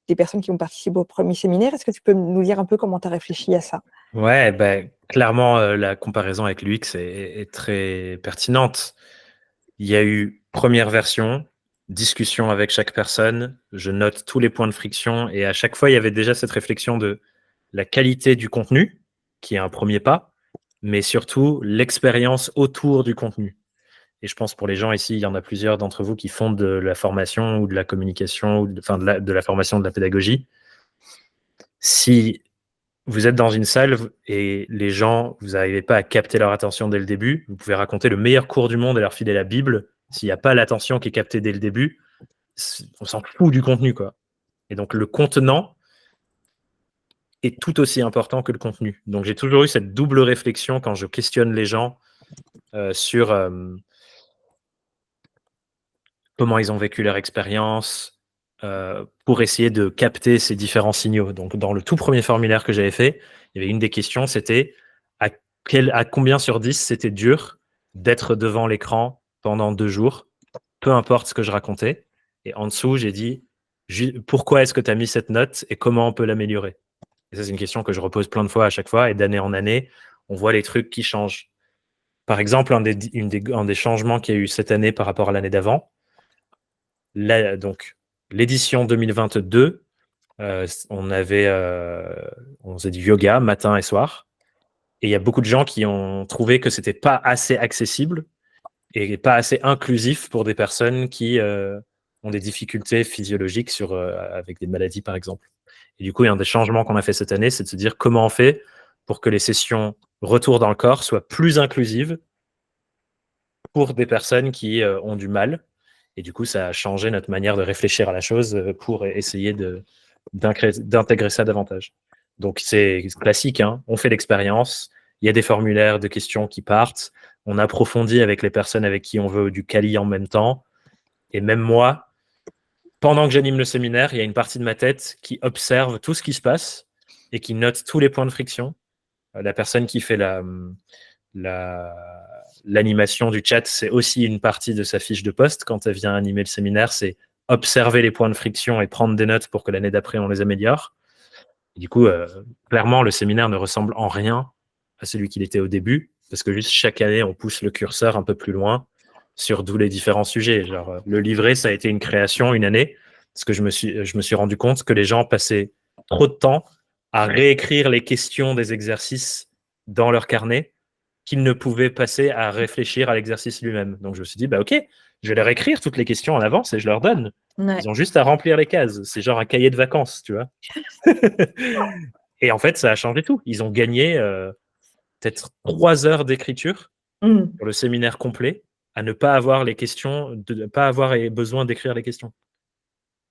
des personnes qui ont participé au premier séminaire. Est-ce que tu peux nous dire un peu comment tu as réfléchi à ça? Ouais, clairement, la comparaison avec l'UX est très pertinente. Il y a eu première version, discussion avec chaque personne, je note tous les points de friction et à chaque fois, il y avait déjà cette réflexion de la qualité du contenu, qui est un premier pas, mais surtout l'expérience autour du contenu. Et je pense pour les gens ici, il y en a plusieurs d'entre vous qui font de la formation ou de la communication, ou de la formation, de la pédagogie. Si vous êtes dans une salle et les gens, vous n'arrivez pas à capter leur attention dès le début, vous pouvez raconter le meilleur cours du monde et leur filer la Bible. S'il n'y a pas l'attention qui est captée dès le début, on s'en fout du contenu, quoi. Et donc, le contenant est tout aussi important que le contenu. Donc, j'ai toujours eu cette double réflexion quand je questionne les gens sur comment ils ont vécu leur expérience, pour essayer de capter ces différents signaux. Donc, dans le tout premier formulaire que j'avais fait, il y avait une des questions, c'était à combien sur 10 c'était dur d'être devant l'écran pendant 2 jours, peu importe ce que je racontais. Et en dessous, j'ai dit pourquoi est-ce que tu as mis cette note et comment on peut l'améliorer. Et ça, c'est une question que je repose plein de fois à chaque fois. Et d'année en année, on voit les trucs qui changent. Par exemple, un des changements qu'il y a eu cette année par rapport à l'année d'avant, donc l'édition 2022, on faisait du yoga matin et soir. Et il y a beaucoup de gens qui ont trouvé que c'était pas assez accessible et pas assez inclusif pour des personnes qui ont des difficultés physiologiques avec des maladies, par exemple. Et du coup, un des changements qu'on a fait cette année, c'est de se dire comment on fait pour que les sessions retour dans le corps soient plus inclusives pour des personnes qui ont du mal. Et du coup, ça a changé notre manière de réfléchir à la chose pour essayer d'intégrer ça davantage. Donc, c'est classique, hein. On fait l'expérience, il y a des formulaires de questions qui partent, on approfondit avec les personnes avec qui on veut du quali en même temps. Et même moi, pendant que j'anime le séminaire, il y a une partie de ma tête qui observe tout ce qui se passe et qui note tous les points de friction. La personne qui fait l'animation du chat, c'est aussi une partie de sa fiche de poste. Quand elle vient animer le séminaire, c'est observer les points de friction et prendre des notes pour que l'année d'après, on les améliore. Et du coup, clairement, le séminaire ne ressemble en rien à celui qu'il était au début, parce que juste chaque année, on pousse le curseur un peu plus loin sur tous les différents sujets. Genre, le livret, ça a été une création une année, parce que je me suis rendu compte que les gens passaient trop de temps à réécrire les questions des exercices dans leur carnet qu'ils ne pouvaient passer à réfléchir à l'exercice lui-même. Donc, je me suis dit, bah ok, je vais leur écrire toutes les questions en avance et je leur donne. Ouais. Ils ont juste à remplir les cases. C'est genre un cahier de vacances, tu vois. Et en fait, ça a changé tout. Ils ont gagné peut-être 3 heures d'écriture pour le séminaire complet à ne pas avoir les questions, de ne pas avoir besoin d'écrire les questions.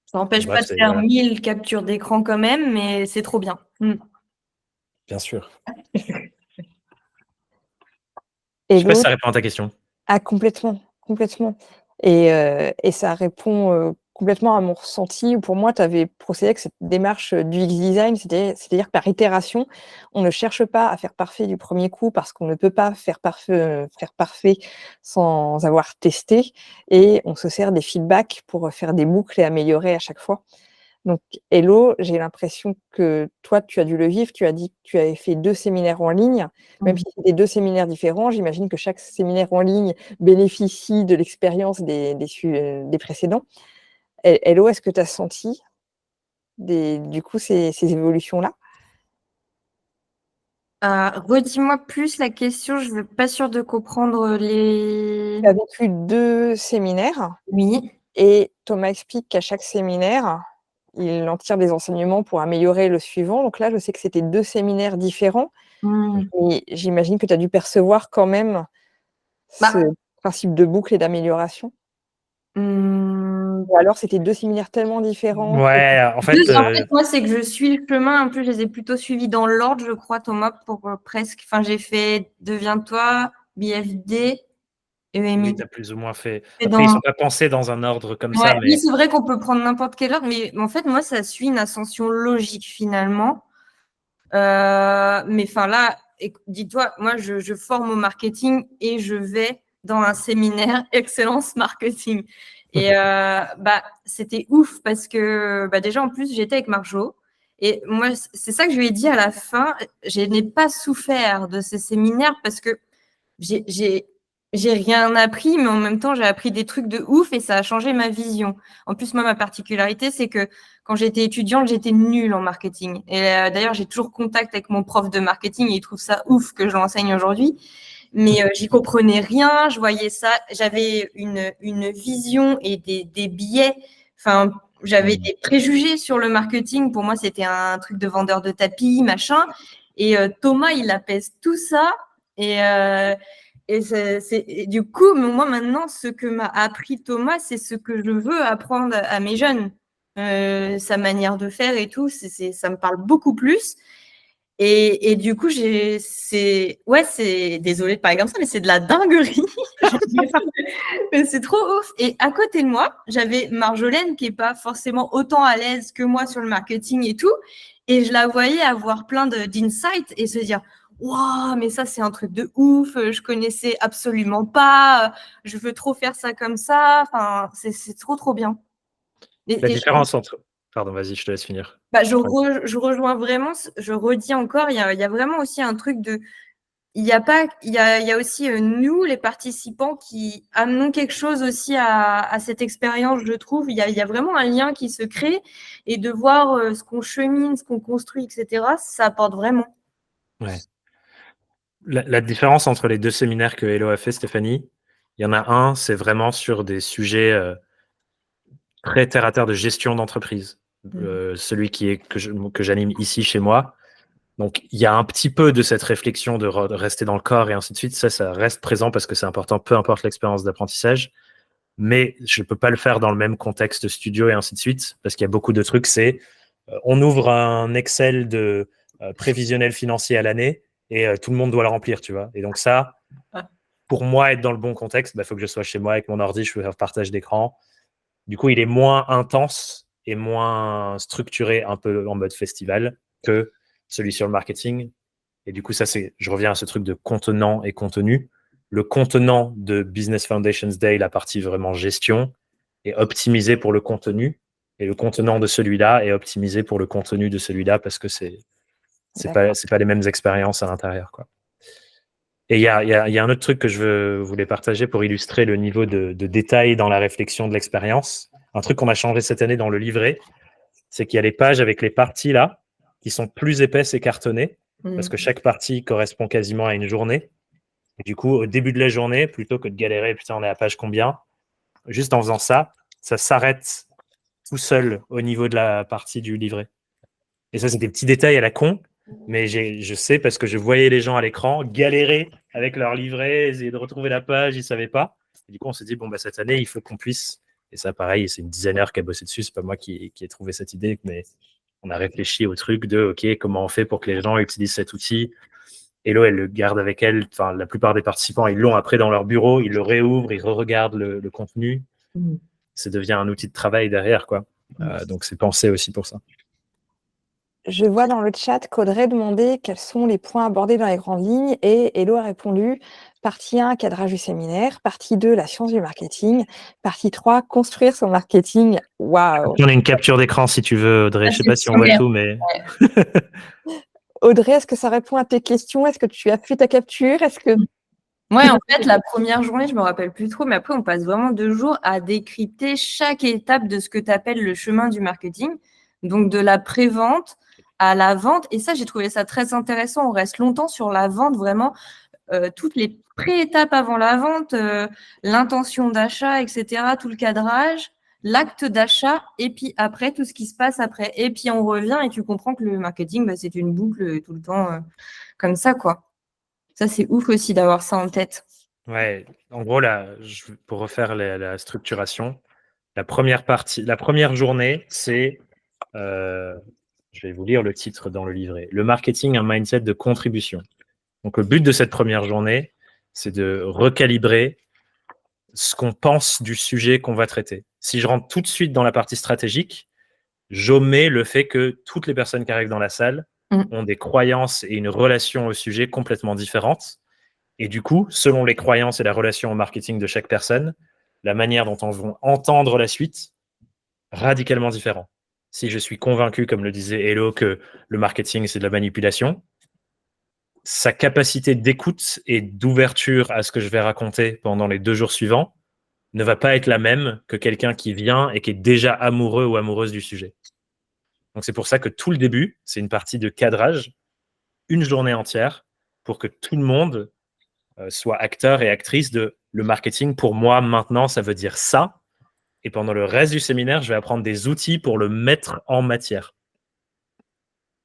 Ça n'empêche Bref, pas de faire 1000 captures d'écran quand même, mais c'est trop bien. Bien sûr. Et Je sais pas si l'autre, ça répond à ta question. ah, complètement, complètement. Et ça répond complètement à mon ressenti. Pour moi, tu avais procédé avec cette démarche du X-Design, c'est-à-dire que par itération, on ne cherche pas à faire parfait du premier coup parce qu'on ne peut pas faire parfait sans avoir testé. Et on se sert des feedbacks pour faire des boucles et améliorer à chaque fois. Donc, Hello, j'ai l'impression que toi, tu as dû le vivre. Tu as dit que tu avais fait 2 séminaires en ligne. Même si c'était 2 séminaires différents, j'imagine que chaque séminaire en ligne bénéficie de l'expérience des précédents. Hello, est-ce que tu as senti du coup ces évolutions-là? Redis-moi plus la question, je ne suis pas sûre de comprendre les... Tu as vécu 2 séminaires Oui. et Thomas explique qu'à chaque séminaire, il en tire des enseignements pour améliorer le suivant. Donc là, je sais que c'était 2 séminaires différents. Et j'imagine que tu as dû percevoir quand même ce principe de boucle et d'amélioration. Ou alors c'était 2 séminaires tellement différents. Ouais, en fait, moi, c'est que je suis le chemin. Un peu, je les ai plutôt suivis dans l'ordre, je crois, Thomas, pour presque. Enfin, j'ai fait Deviens-toi, BFD et EMI. oui, tu as plus ou moins fait. Après, ils ne sont pas pensés dans un ordre comme ça. Mais... Oui, c'est vrai qu'on peut prendre n'importe quel ordre, mais en fait, moi, ça suit une ascension logique finalement. Mais enfin là, dis-toi, moi, je forme au marketing et je vais dans un séminaire Excellence Marketing. Et c'était ouf parce que déjà, en plus, j'étais avec Marjo. Et moi, c'est ça que je lui ai dit à la fin. Je n'ai pas souffert de ces séminaires parce que j'ai rien appris, mais en même temps, j'ai appris des trucs de ouf et ça a changé ma vision. En plus, moi, ma particularité, c'est que quand j'étais étudiante, j'étais nulle en marketing. Et d'ailleurs, j'ai toujours contact avec mon prof de marketing et il trouve ça ouf que je l'enseigne aujourd'hui. Mais j'y comprenais rien, je voyais ça, j'avais une vision et des biais. Enfin, j'avais des préjugés sur le marketing. Pour moi, c'était un truc de vendeur de tapis, machin. Et Thomas, il apaise tout ça. Et du coup, moi maintenant, ce que m'a appris Thomas, c'est ce que je veux apprendre à mes jeunes. Sa manière de faire et tout, ça me parle beaucoup plus. Et du coup, désolée de parler comme ça, mais c'est de la dinguerie. Mais c'est trop ouf. Et à côté de moi, j'avais Marjolaine qui est pas forcément autant à l'aise que moi sur le marketing et tout. Et je la voyais avoir plein d'insights et se dire waouh, mais ça, c'est un truc de ouf. Je connaissais absolument pas. Je veux trop faire ça comme ça. Enfin, c'est trop, trop bien. La différence entre. Pardon, vas-y, je te laisse finir. Je rejoins vraiment, je redis encore, il y a vraiment aussi un truc de. Il y a aussi nous, les participants, qui amenons quelque chose aussi à cette expérience, je trouve. Il y a vraiment un lien qui se crée et de voir ce qu'on chemine, ce qu'on construit, etc., ça apporte vraiment. Ouais. La différence entre les deux séminaires que Hello a fait, Stéphanie, il y en a un, c'est vraiment sur des sujets très terre à terre de gestion d'entreprise. Celui que j'anime ici chez moi. Donc, il y a un petit peu de cette réflexion de rester dans le corps et ainsi de suite. Ça reste présent parce que c'est important, peu importe l'expérience d'apprentissage. Mais je ne peux pas le faire dans le même contexte studio et ainsi de suite parce qu'il y a beaucoup de trucs. On ouvre un Excel de prévisionnel financier à l'année et tout le monde doit le remplir, tu vois. Et donc ça, pour moi, être dans le bon contexte, faut que je sois chez moi avec mon ordi, je peux faire partage d'écran. Du coup, il est moins intense et moins structuré, un peu en mode festival, que celui sur le marketing. Et du coup, je reviens à ce truc de contenant et contenu. Le contenant de Business Foundations Day, la partie vraiment gestion, est optimisé pour le contenu. Et le contenant de celui-là est optimisé pour le contenu de celui-là parce que c'est pas les mêmes expériences à l'intérieur, quoi. Et il y a un autre truc que je voulais partager pour illustrer le niveau de détail dans la réflexion de l'expérience. Un truc qu'on a changé cette année dans le livret, c'est qu'il y a les pages avec les parties là, qui sont plus épaisses et cartonnées, parce que chaque partie correspond quasiment à une journée. Et du coup, au début de la journée, plutôt que de galérer, putain, on est à page combien, juste en faisant ça, ça s'arrête tout seul au niveau de la partie du livret. Et ça, c'est des petits détails à la con, mais je sais parce que je voyais les gens à l'écran galérer avec leur livret, essayer de retrouver la page, ils ne savaient pas. Et du coup, on s'est dit, cette année, il faut qu'on puisse. Et ça, pareil, c'est une designer qui a bossé dessus, c'est pas moi qui ai trouvé cette idée, mais on a réfléchi au truc de, OK, comment on fait pour que les gens utilisent cet outil. Hello, elle le garde avec elle. Enfin, la plupart des participants, ils l'ont après dans leur bureau, ils le réouvrent, ils re-regardent le contenu. Ça devient un outil de travail derrière, quoi. Donc, c'est pensé aussi pour ça. Je vois dans le chat qu'Audrey demandait quels sont les points abordés dans les grandes lignes et Hello a répondu partie 1, cadrage du séminaire, partie 2, la science du marketing, partie 3, construire son marketing. Waouh! On a une capture d'écran si tu veux, Audrey. Je ne sais pas si on voit tout, mais. Audrey, est-ce que ça répond à tes questions? Est-ce que tu as fait ta capture? Ouais, en fait, la première journée, je ne me rappelle plus trop, mais après, on passe vraiment 2 jours à décrypter chaque étape de ce que tu appelles le chemin du marketing. Donc, de la pré-vente à la vente. Et ça, j'ai trouvé ça très intéressant. On reste longtemps sur la vente, vraiment, toutes les pré-étapes avant la vente, l'intention d'achat, etc., tout le cadrage, l'acte d'achat, et puis après, tout ce qui se passe après. Et puis, on revient et tu comprends que le marketing, c'est une boucle tout le temps comme ça, quoi. Ça, c'est ouf aussi d'avoir ça en tête. Ouais, en gros, là, pour refaire la structuration, la première journée, c'est, je vais vous lire le titre dans le livret, le marketing, un mindset de contribution. Donc, le but de cette première journée, c'est de recalibrer ce qu'on pense du sujet qu'on va traiter. Si je rentre tout de suite dans la partie stratégique, j'omets le fait que toutes les personnes qui arrivent dans la salle ont des croyances et une relation au sujet complètement différentes. Et du coup, selon les croyances et la relation au marketing de chaque personne, la manière dont on va entendre la suite, radicalement différent. Si je suis convaincu, comme le disait Hello, que le marketing, c'est de la manipulation, sa capacité d'écoute et d'ouverture à ce que je vais raconter pendant les 2 jours suivants ne va pas être la même que quelqu'un qui vient et qui est déjà amoureux ou amoureuse du sujet. Donc, c'est pour ça que tout le début, c'est une partie de cadrage, une journée entière, pour que tout le monde soit acteur et actrice de le marketing. Pour moi, maintenant, ça veut dire ça. Et pendant le reste du séminaire, je vais apprendre des outils pour le mettre en matière.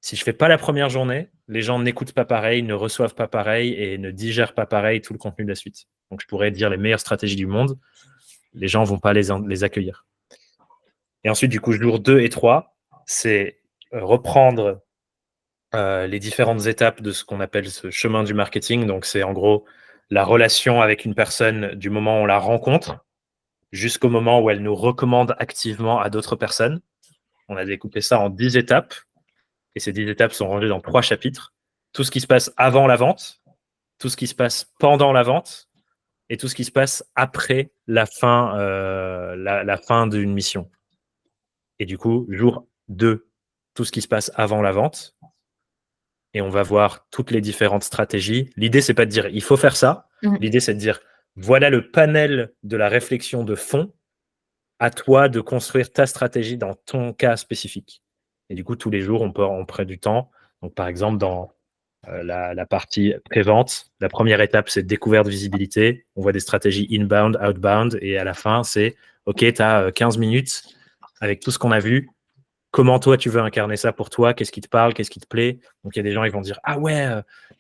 Si je ne fais pas la première journée, les gens n'écoutent pas pareil, ne reçoivent pas pareil et ne digèrent pas pareil tout le contenu de la suite. Donc, je pourrais dire les meilleures stratégies du monde. Les gens ne vont pas les accueillir. Et ensuite, du coup, jour 2 et 3, c'est reprendre les différentes étapes de ce qu'on appelle ce chemin du marketing. Donc, c'est en gros la relation avec une personne du moment où on la rencontre jusqu'au moment où elle nous recommande activement à d'autres personnes. On a découpé ça en 10 étapes. Et ces 10 étapes sont rangées dans 3 chapitres. Tout ce qui se passe avant la vente, tout ce qui se passe pendant la vente et tout ce qui se passe après la fin, la fin d'une mission. Et du coup, jour 2, tout ce qui se passe avant la vente. Et on va voir toutes les différentes stratégies. L'idée, c'est pas de dire il faut faire ça. L'idée, c'est de dire voilà le panel de la réflexion de fond. À toi de construire ta stratégie dans ton cas spécifique. Et du coup, tous les jours, on prend du temps. Donc, par exemple, dans la partie pré-vente, la première étape, c'est découverte, visibilité. On voit des stratégies inbound, outbound. Et à la fin, c'est OK, tu as 15 minutes avec tout ce qu'on a vu. Comment toi, tu veux incarner ça pour toi? Qu'est-ce qui te parle? Qu'est-ce qui te plaît? Donc, il y a des gens qui vont dire ah ouais,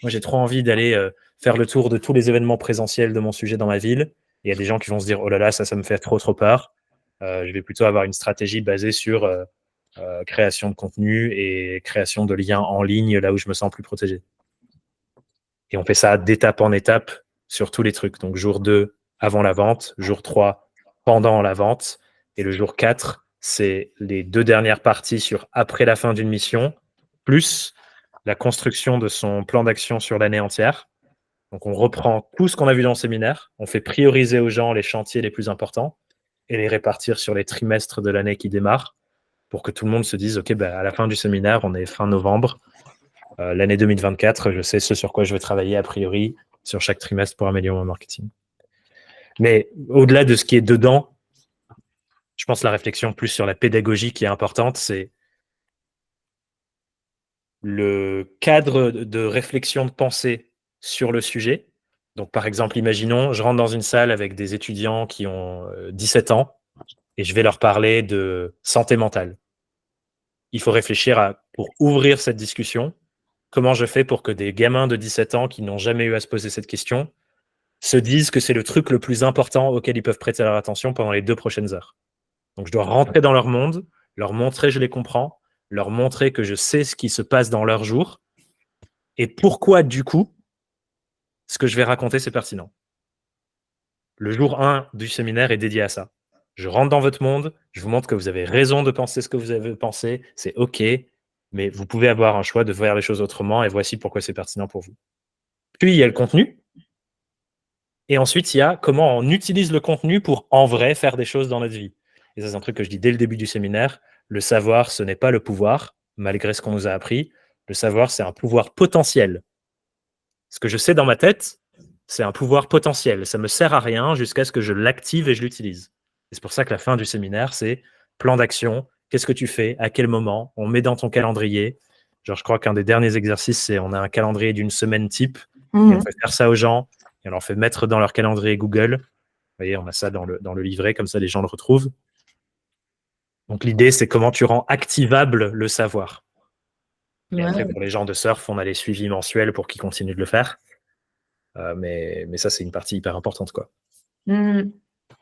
moi, j'ai trop envie d'aller faire le tour de tous les événements présentiels de mon sujet dans ma ville. Et il y a des gens qui vont se dire oh là là, ça me fait trop peur. Je vais plutôt avoir une stratégie basée sur création de contenu et création de liens en ligne là où je me sens plus protégé. Et on fait ça d'étape en étape sur tous les trucs. Donc, jour 2, avant la vente. Jour 3, pendant la vente. Et le jour 4, c'est les 2 dernières parties sur après la fin d'une mission, plus la construction de son plan d'action sur l'année entière. Donc, on reprend tout ce qu'on a vu dans le séminaire. On fait prioriser aux gens les chantiers les plus importants et les répartir sur les trimestres de l'année qui démarre pour que tout le monde se dise OK, à la fin du séminaire, on est fin novembre. L'année 2024, je sais ce sur quoi je vais travailler a priori sur chaque trimestre pour améliorer mon marketing. Mais au-delà de ce qui est dedans, je pense la réflexion plus sur la pédagogie qui est importante, c'est le cadre de réflexion de pensée sur le sujet. Donc, par exemple, imaginons, je rentre dans une salle avec des étudiants qui ont 17 ans et je vais leur parler de santé mentale. Il faut réfléchir pour ouvrir cette discussion, comment je fais pour que des gamins de 17 ans qui n'ont jamais eu à se poser cette question se disent que c'est le truc le plus important auquel ils peuvent prêter leur attention pendant les 2 prochaines heures. Donc, je dois rentrer dans leur monde, leur montrer que je les comprends, leur montrer que je sais ce qui se passe dans leur jour et pourquoi, du coup, ce que je vais raconter, c'est pertinent. Le jour 1 du séminaire est dédié à ça. Je rentre dans votre monde, je vous montre que vous avez raison de penser ce que vous avez pensé, c'est OK, mais vous pouvez avoir un choix de voir les choses autrement et voici pourquoi c'est pertinent pour vous. Puis, il y a le contenu. Et ensuite, il y a comment on utilise le contenu pour, en vrai, faire des choses dans notre vie. Et ça, c'est un truc que je dis dès le début du séminaire. Le savoir, ce n'est pas le pouvoir, malgré ce qu'on nous a appris. Le savoir, c'est un pouvoir potentiel. Ce que je sais dans ma tête, c'est un pouvoir potentiel. Ça ne me sert à rien jusqu'à ce que je l'active et je l'utilise. Et c'est pour ça que la fin du séminaire, c'est plan d'action. Qu'est-ce que tu fais? À quel moment? On met dans ton calendrier. Genre, je crois qu'un des derniers exercices, c'est on a un calendrier d'une semaine type. Et on fait faire ça aux gens. Et on leur fait mettre dans leur calendrier Google. Vous voyez, on a ça dans le livret, comme ça les gens le retrouvent. Donc l'idée, c'est comment tu rends activable le savoir. Et après, pour les gens de surf, on a les suivis mensuels pour qu'ils continuent de le faire. Mais ça, c'est une partie hyper importante, quoi.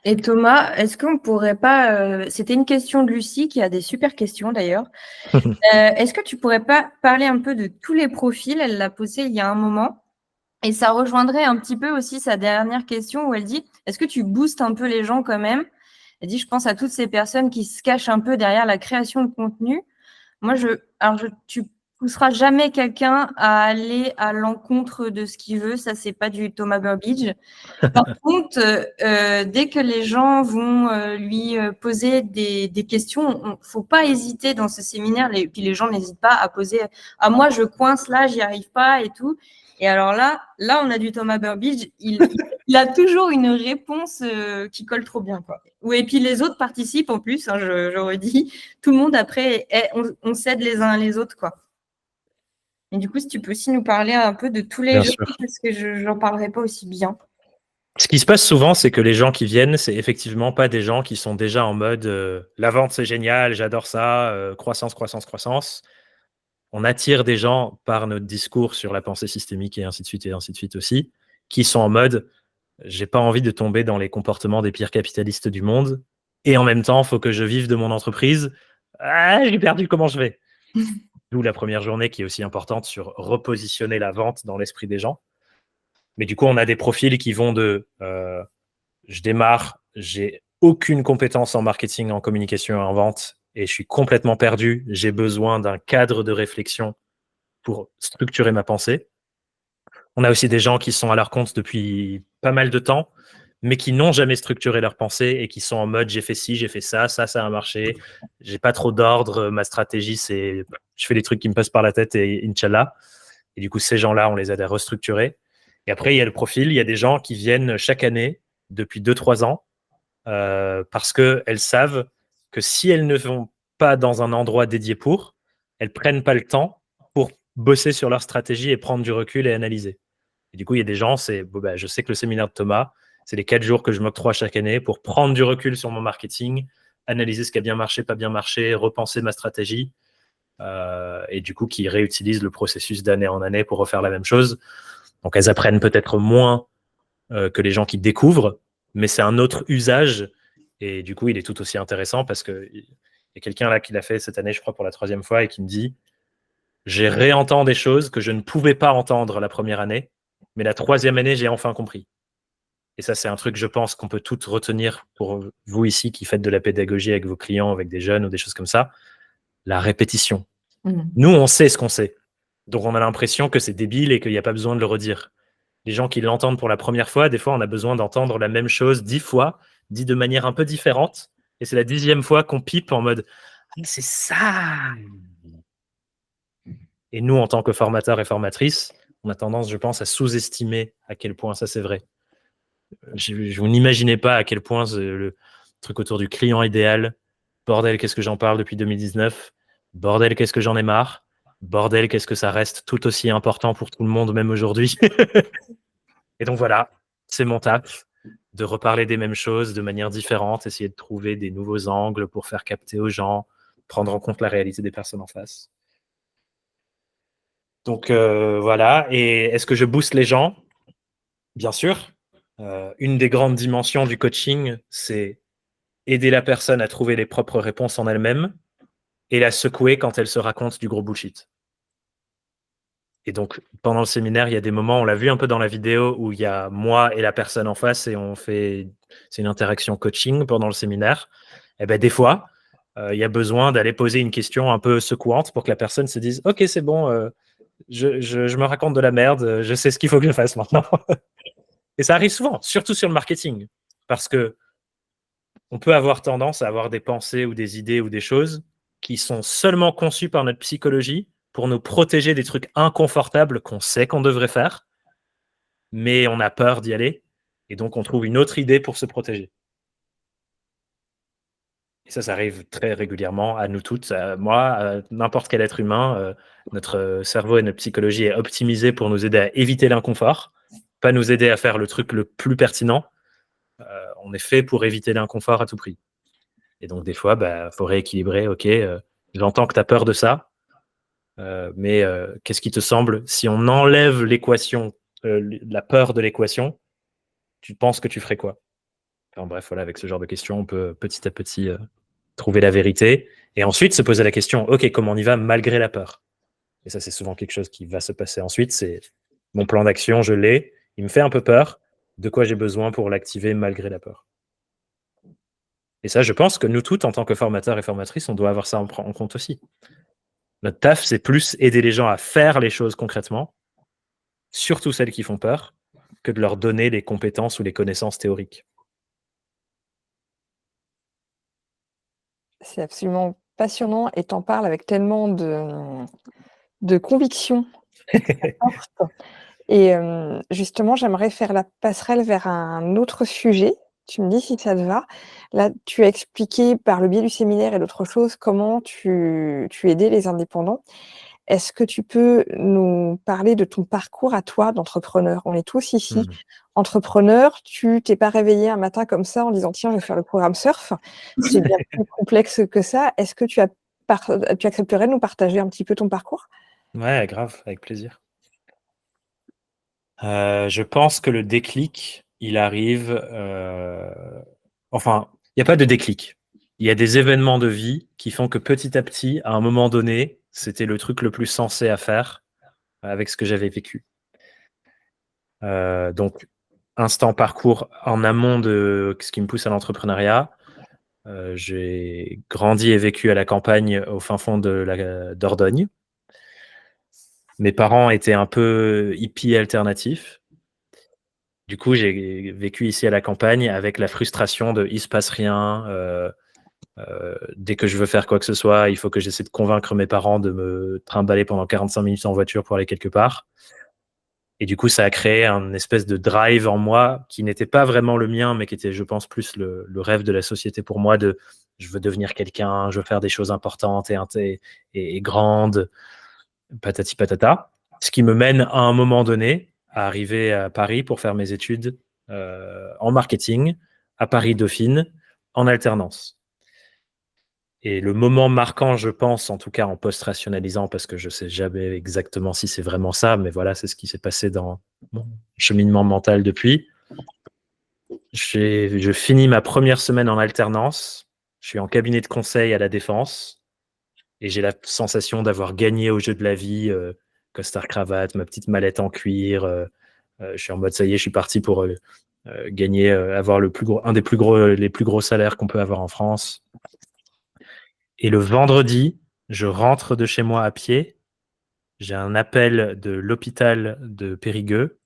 Et Thomas, est-ce qu'on pourrait pas... C'était une question de Lucie qui a des super questions d'ailleurs. Est-ce que tu pourrais pas parler un peu de tous les profils? Elle l'a posé il y a un moment. Et ça rejoindrait un petit peu aussi sa dernière question où elle dit, est-ce que tu boostes un peu les gens quand même? Elle dit, je pense à toutes ces personnes qui se cachent un peu derrière la création de contenu. Moi, tu pousseras jamais quelqu'un à aller à l'encontre de ce qu'il veut. Ça, c'est pas du Thomas Burbidge. Par contre, dès que les gens vont lui poser des questions, faut pas hésiter dans ce séminaire. Puis les gens n'hésitent pas à poser « Ah, moi, je coince là, j'y arrive pas et tout ». Et alors là, on a du Thomas Burbidge. Il a toujours une réponse qui colle trop bien, quoi. Et puis les autres participent en plus, hein, je redis. Tout le monde après, on s'aide les uns les autres, quoi. Et du coup, si tu peux aussi nous parler un peu de tous les gens, parce que je n'en parlerai pas aussi bien. Ce qui se passe souvent, c'est que les gens qui viennent, c'est effectivement pas des gens qui sont déjà en mode la vente, c'est génial, j'adore ça, croissance, croissance, croissance. On attire des gens par notre discours sur la pensée systémique et ainsi de suite aussi, qui sont en mode j'ai pas envie de tomber dans les comportements des pires capitalistes du monde et en même temps, il faut que je vive de mon entreprise. Ah, j'ai perdu comment je vais. D'où la première journée qui est aussi importante sur repositionner la vente dans l'esprit des gens. Mais du coup, on a des profils qui vont de je démarre, j'ai aucune compétence en marketing, en communication et en vente, et je suis complètement perdu. J'ai besoin d'un cadre de réflexion pour structurer ma pensée. On a aussi des gens qui sont à leur compte depuis pas mal de temps, mais qui n'ont jamais structuré leur pensée et qui sont en mode j'ai fait ci, j'ai fait ça, ça a marché, j'ai pas trop d'ordre, ma stratégie c'est je fais les trucs qui me passent par la tête et Inch'Allah. Et du coup, ces gens-là, on les aide à restructurer. Et après, il y a le profil, il y a des gens qui viennent chaque année depuis 2-3 ans parce qu'elles savent que si elles ne vont pas dans un endroit dédié pour, elles prennent pas le temps pour bosser sur leur stratégie et prendre du recul et analyser. Et du coup, il y a des gens, je sais que le séminaire de Thomas, c'est les 4 jours que je m'octroie chaque année pour prendre du recul sur mon marketing, analyser ce qui a bien marché, pas bien marché, repenser ma stratégie, et du coup, qui réutilisent le processus d'année en année pour refaire la même chose. Donc, elles apprennent peut-être moins que les gens qui découvrent, mais c'est un autre usage, et du coup, il est tout aussi intéressant parce qu'il y a quelqu'un là qui l'a fait cette année, je crois, pour la 3e fois, et qui me dit j'ai réentendu des choses que je ne pouvais pas entendre la première année, mais la 3e année, j'ai enfin compris. Et ça, c'est un truc, je pense, qu'on peut toutes retenir pour vous ici qui faites de la pédagogie avec vos clients, avec des jeunes ou des choses comme ça. La répétition. Nous, on sait ce qu'on sait. Donc, on a l'impression que c'est débile et qu'il n'y a pas besoin de le redire. Les gens qui l'entendent pour la première fois, des fois, on a besoin d'entendre la même chose 10 fois, dit de manière un peu différente. Et c'est la 10e fois qu'on pipe en mode « c'est ça !» Et nous, en tant que formateurs et formatrices, on a tendance, je pense, à sous-estimer à quel point ça, c'est vrai. Vous n'imaginez pas à quel point le truc autour du client idéal, bordel, qu'est-ce que j'en parle depuis 2019, bordel, qu'est-ce que j'en ai marre, bordel, qu'est-ce que ça reste tout aussi important pour tout le monde, même aujourd'hui. Et donc voilà, c'est mon taf, de reparler des mêmes choses de manière différente, essayer de trouver des nouveaux angles pour faire capter aux gens, prendre en compte la réalité des personnes en face. Donc voilà, et est-ce que je booste les gens? Bien sûr. Une des grandes dimensions du coaching, c'est aider la personne à trouver les propres réponses en elle-même et la secouer quand elle se raconte du gros bullshit. Et donc, pendant le séminaire, il y a des moments, on l'a vu un peu dans la vidéo, où il y a moi et la personne en face et c'est une interaction coaching pendant le séminaire. Et ben, des fois, il y a besoin d'aller poser une question un peu secouante pour que la personne se dise « Ok, c'est bon, je me raconte de la merde, je sais ce qu'il faut que je fasse maintenant. » Et ça arrive souvent, surtout sur le marketing, parce que on peut avoir tendance à avoir des pensées ou des idées ou des choses qui sont seulement conçues par notre psychologie pour nous protéger des trucs inconfortables qu'on sait qu'on devrait faire, mais on a peur d'y aller, et donc on trouve une autre idée pour se protéger. Et ça arrive très régulièrement à nous toutes, à moi, à n'importe quel être humain. Notre cerveau et notre psychologie est optimisé pour nous aider à éviter l'inconfort, pas nous aider à faire le truc le plus pertinent. On est fait pour éviter l'inconfort à tout prix. Et donc, des fois, faut rééquilibrer. Ok, j'entends que tu as peur de ça, mais qu'est-ce qui te semble, si on enlève l'équation, la peur de l'équation, tu penses que tu ferais quoi? Enfin, bref, voilà, avec ce genre de questions, on peut petit à petit trouver la vérité. Et ensuite, se poser la question, ok, comment on y va malgré la peur? Et ça, c'est souvent quelque chose qui va se passer ensuite. C'est mon plan d'action, je l'ai. Il me fait un peu peur. De quoi j'ai besoin pour l'activer malgré la peur? Et ça, je pense que nous toutes, en tant que formateurs et formatrices, on doit avoir ça en compte aussi. Notre taf, c'est plus aider les gens à faire les choses concrètement, surtout celles qui font peur, que de leur donner les compétences ou les connaissances théoriques. C'est absolument passionnant et t'en parles avec tellement de conviction. Et justement, j'aimerais faire la passerelle vers un autre sujet. Tu me dis si ça te va. Là, tu as expliqué par le biais du séminaire et d'autres choses comment tu aidais les indépendants. Est-ce que tu peux nous parler de ton parcours à toi d'entrepreneur? On est tous ici entrepreneurs. Tu t'es pas réveillé un matin comme ça en disant: «Tiens, je vais faire le programme surf». C'est bien plus complexe que ça. Est-ce que tu accepterais de nous partager un petit peu ton parcours? Ouais, grave, avec plaisir. Je pense que le déclic, il arrive. Enfin, il n'y a pas de déclic. Il y a des événements de vie qui font que petit à petit, à un moment donné, c'était le truc le plus sensé à faire avec ce que j'avais vécu. Donc, instant parcours en amont de ce qui me pousse à l'entrepreneuriat. J'ai grandi et vécu à la campagne au fin fond de Dordogne. Mes parents étaient un peu hippies alternatifs. Du coup, j'ai vécu ici à la campagne avec la frustration de il se passe rien. Dès que je veux faire quoi que ce soit, il faut que j'essaie de convaincre mes parents de me trimballer pendant 45 minutes en voiture pour aller quelque part. Et du coup, ça a créé un espèce de drive en moi qui n'était pas vraiment le mien, mais qui était, je pense, plus le rêve de la société pour moi de je veux devenir quelqu'un, je veux faire des choses importantes et grandes, patati patata. Ce qui me mène à un moment donné à arriver à Paris pour faire mes études en marketing, à Paris-Dauphine, en alternance. Et le moment marquant, je pense, en tout cas en post-rationalisant, parce que je ne sais jamais exactement si c'est vraiment ça, mais voilà, c'est ce qui s'est passé dans mon cheminement mental depuis. Je finis ma première semaine en alternance. Je suis en cabinet de conseil à la Défense et j'ai la sensation d'avoir gagné au jeu de la vie, costard cravate, ma petite mallette en cuir. Je suis en mode, ça y est, je suis parti pour gagner, avoir les plus gros salaires qu'on peut avoir en France. Et le vendredi, je rentre de chez moi à pied. J'ai un appel de l'hôpital de Périgueux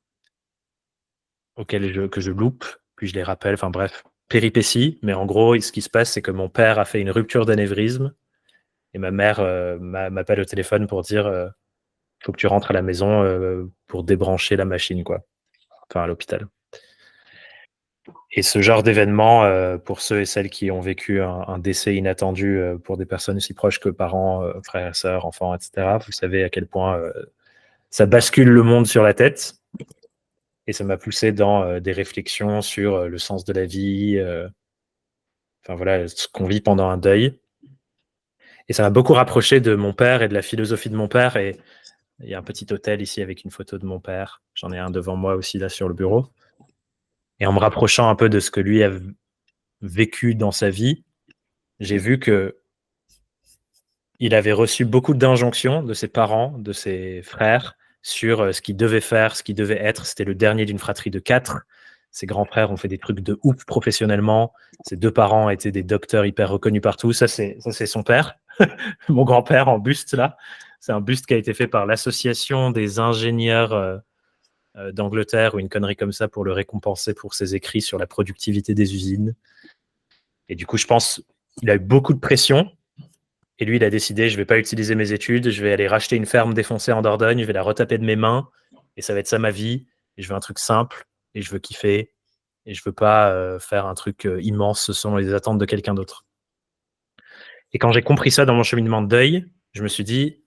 que je loupe, puis je les rappelle. Enfin bref, péripétie. Mais en gros, ce qui se passe, c'est que mon père a fait une rupture d'anévrisme et ma mère m'appelle au téléphone pour dire faut que tu rentres à la maison pour débrancher la machine, quoi. Enfin, à l'hôpital. Et ce genre d'événement, pour ceux et celles qui ont vécu un décès inattendu pour des personnes aussi proches que parents, frères et sœurs, enfants, etc., vous savez à quel point ça bascule le monde sur la tête. Et ça m'a poussé dans des réflexions sur le sens de la vie, enfin voilà, ce qu'on vit pendant un deuil. Et ça m'a beaucoup rapproché de mon père et de la philosophie de mon père. Et il y a un petit hôtel ici avec une photo de mon père. J'en ai un devant moi aussi là sur le bureau. Et en me rapprochant un peu de ce que lui a vécu dans sa vie, j'ai vu que il avait reçu beaucoup d'injonctions de ses parents, de ses frères, sur ce qu'il devait faire, ce qu'il devait être. C'était le dernier d'une fratrie de 4. Ses grands frères ont fait des trucs de ouf professionnellement. Ses 2 parents étaient des docteurs hyper reconnus partout. Ça, c'est son père. Mon grand-père en buste, là. C'est un buste qui a été fait par l'association des ingénieurs d'Angleterre ou une connerie comme ça pour le récompenser pour ses écrits sur la productivité des usines. Et du coup, je pense qu'il a eu beaucoup de pression. Et lui, il a décidé, je ne vais pas utiliser mes études, je vais aller racheter une ferme défoncée en Dordogne, je vais la retaper de mes mains, et ça va être ça ma vie. Et je veux un truc simple, et je veux kiffer, et je ne veux pas faire un truc immense selon les attentes de quelqu'un d'autre. Et quand j'ai compris ça dans mon cheminement de deuil, je me suis dit,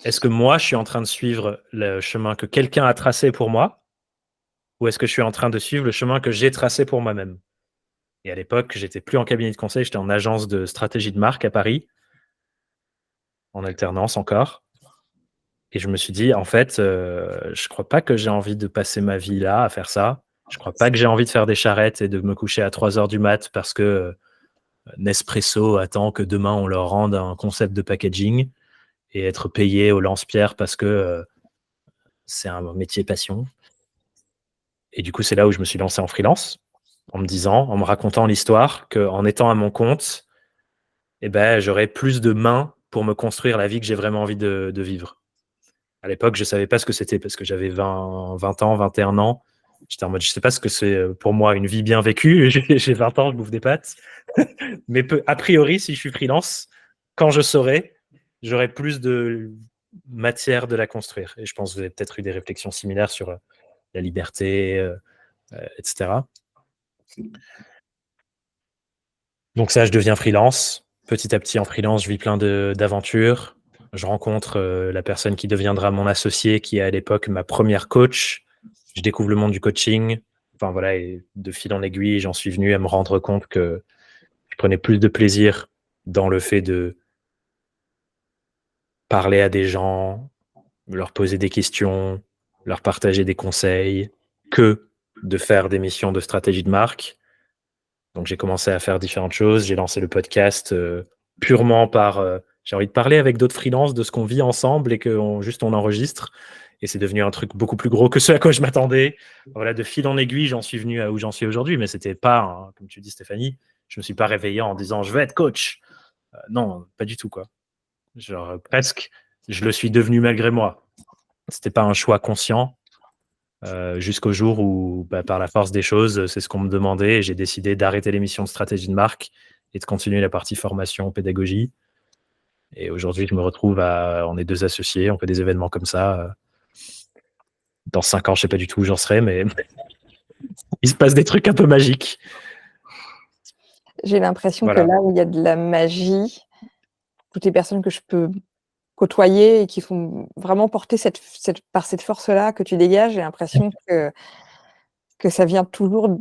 est-ce que moi, je suis en train de suivre le chemin que quelqu'un a tracé pour moi, ou est-ce que je suis en train de suivre le chemin que j'ai tracé pour moi-même? Et à l'époque, j'étais plus en cabinet de conseil, j'étais en agence de stratégie de marque à Paris, en alternance encore. Et je me suis dit, en fait, je crois pas que j'ai envie de passer ma vie là à faire ça. Je crois pas que j'ai envie de faire des charrettes et de me coucher à 3h du mat parce que Nespresso attend que demain on leur rende un concept de packaging et être payé au lance-pierre parce que c'est un métier passion. Et du coup, c'est là où je me suis lancé en freelance, en me disant, en me racontant l'histoire, qu'en étant à mon compte, eh ben, j'aurais plus de mains pour me construire la vie que j'ai vraiment envie de vivre. À l'époque, je ne savais pas ce que c'était parce que j'avais 20 ans, 21 ans. J'étais en mode, je ne sais pas ce que c'est pour moi une vie bien vécue. J'ai 20 ans, je bouffe des pâtes. Mais a priori, si je suis freelance, quand je saurai, j'aurai plus de matière de la construire. Et je pense que vous avez peut-être eu des réflexions similaires sur la liberté, etc. Donc ça, je deviens freelance. Petit à petit, en freelance, je vis plein d'aventures. Je rencontre la personne qui deviendra mon associé, qui est à l'époque ma première coach. Je découvre le monde du coaching. Enfin voilà, et de fil en aiguille, j'en suis venu à me rendre compte que je prenais plus de plaisir dans le fait de parler à des gens, leur poser des questions, leur partager des conseils, que de faire des missions de stratégie de marque. Donc j'ai commencé à faire différentes choses. J'ai lancé le podcast purement par... j'ai envie de parler avec d'autres freelances de ce qu'on vit ensemble et qu'on juste on enregistre. Et c'est devenu un truc beaucoup plus gros que ce à quoi je m'attendais. Voilà, de fil en aiguille, j'en suis venu à où j'en suis aujourd'hui. Mais c'était pas, comme tu dis, Stéphanie, je me suis pas réveillé en disant je vais être coach. Non, pas du tout, quoi. Genre, presque, je le suis devenu malgré moi. C'était pas un choix conscient. Jusqu'au jour où, par la force des choses, c'est ce qu'on me demandait et j'ai décidé d'arrêter l'émission de stratégie de marque et de continuer la partie formation, pédagogie. Et aujourd'hui, je me retrouve on est 2 associés, on fait des événements comme ça. Dans 5 ans, je sais pas du tout où j'en serai, mais il se passe des trucs un peu magiques. J'ai l'impression Voilà. que là où il y a de la magie, toutes les personnes que je peux côtoyer et qui sont vraiment portées par cette force-là que tu dégages, j'ai l'impression que ça vient toujours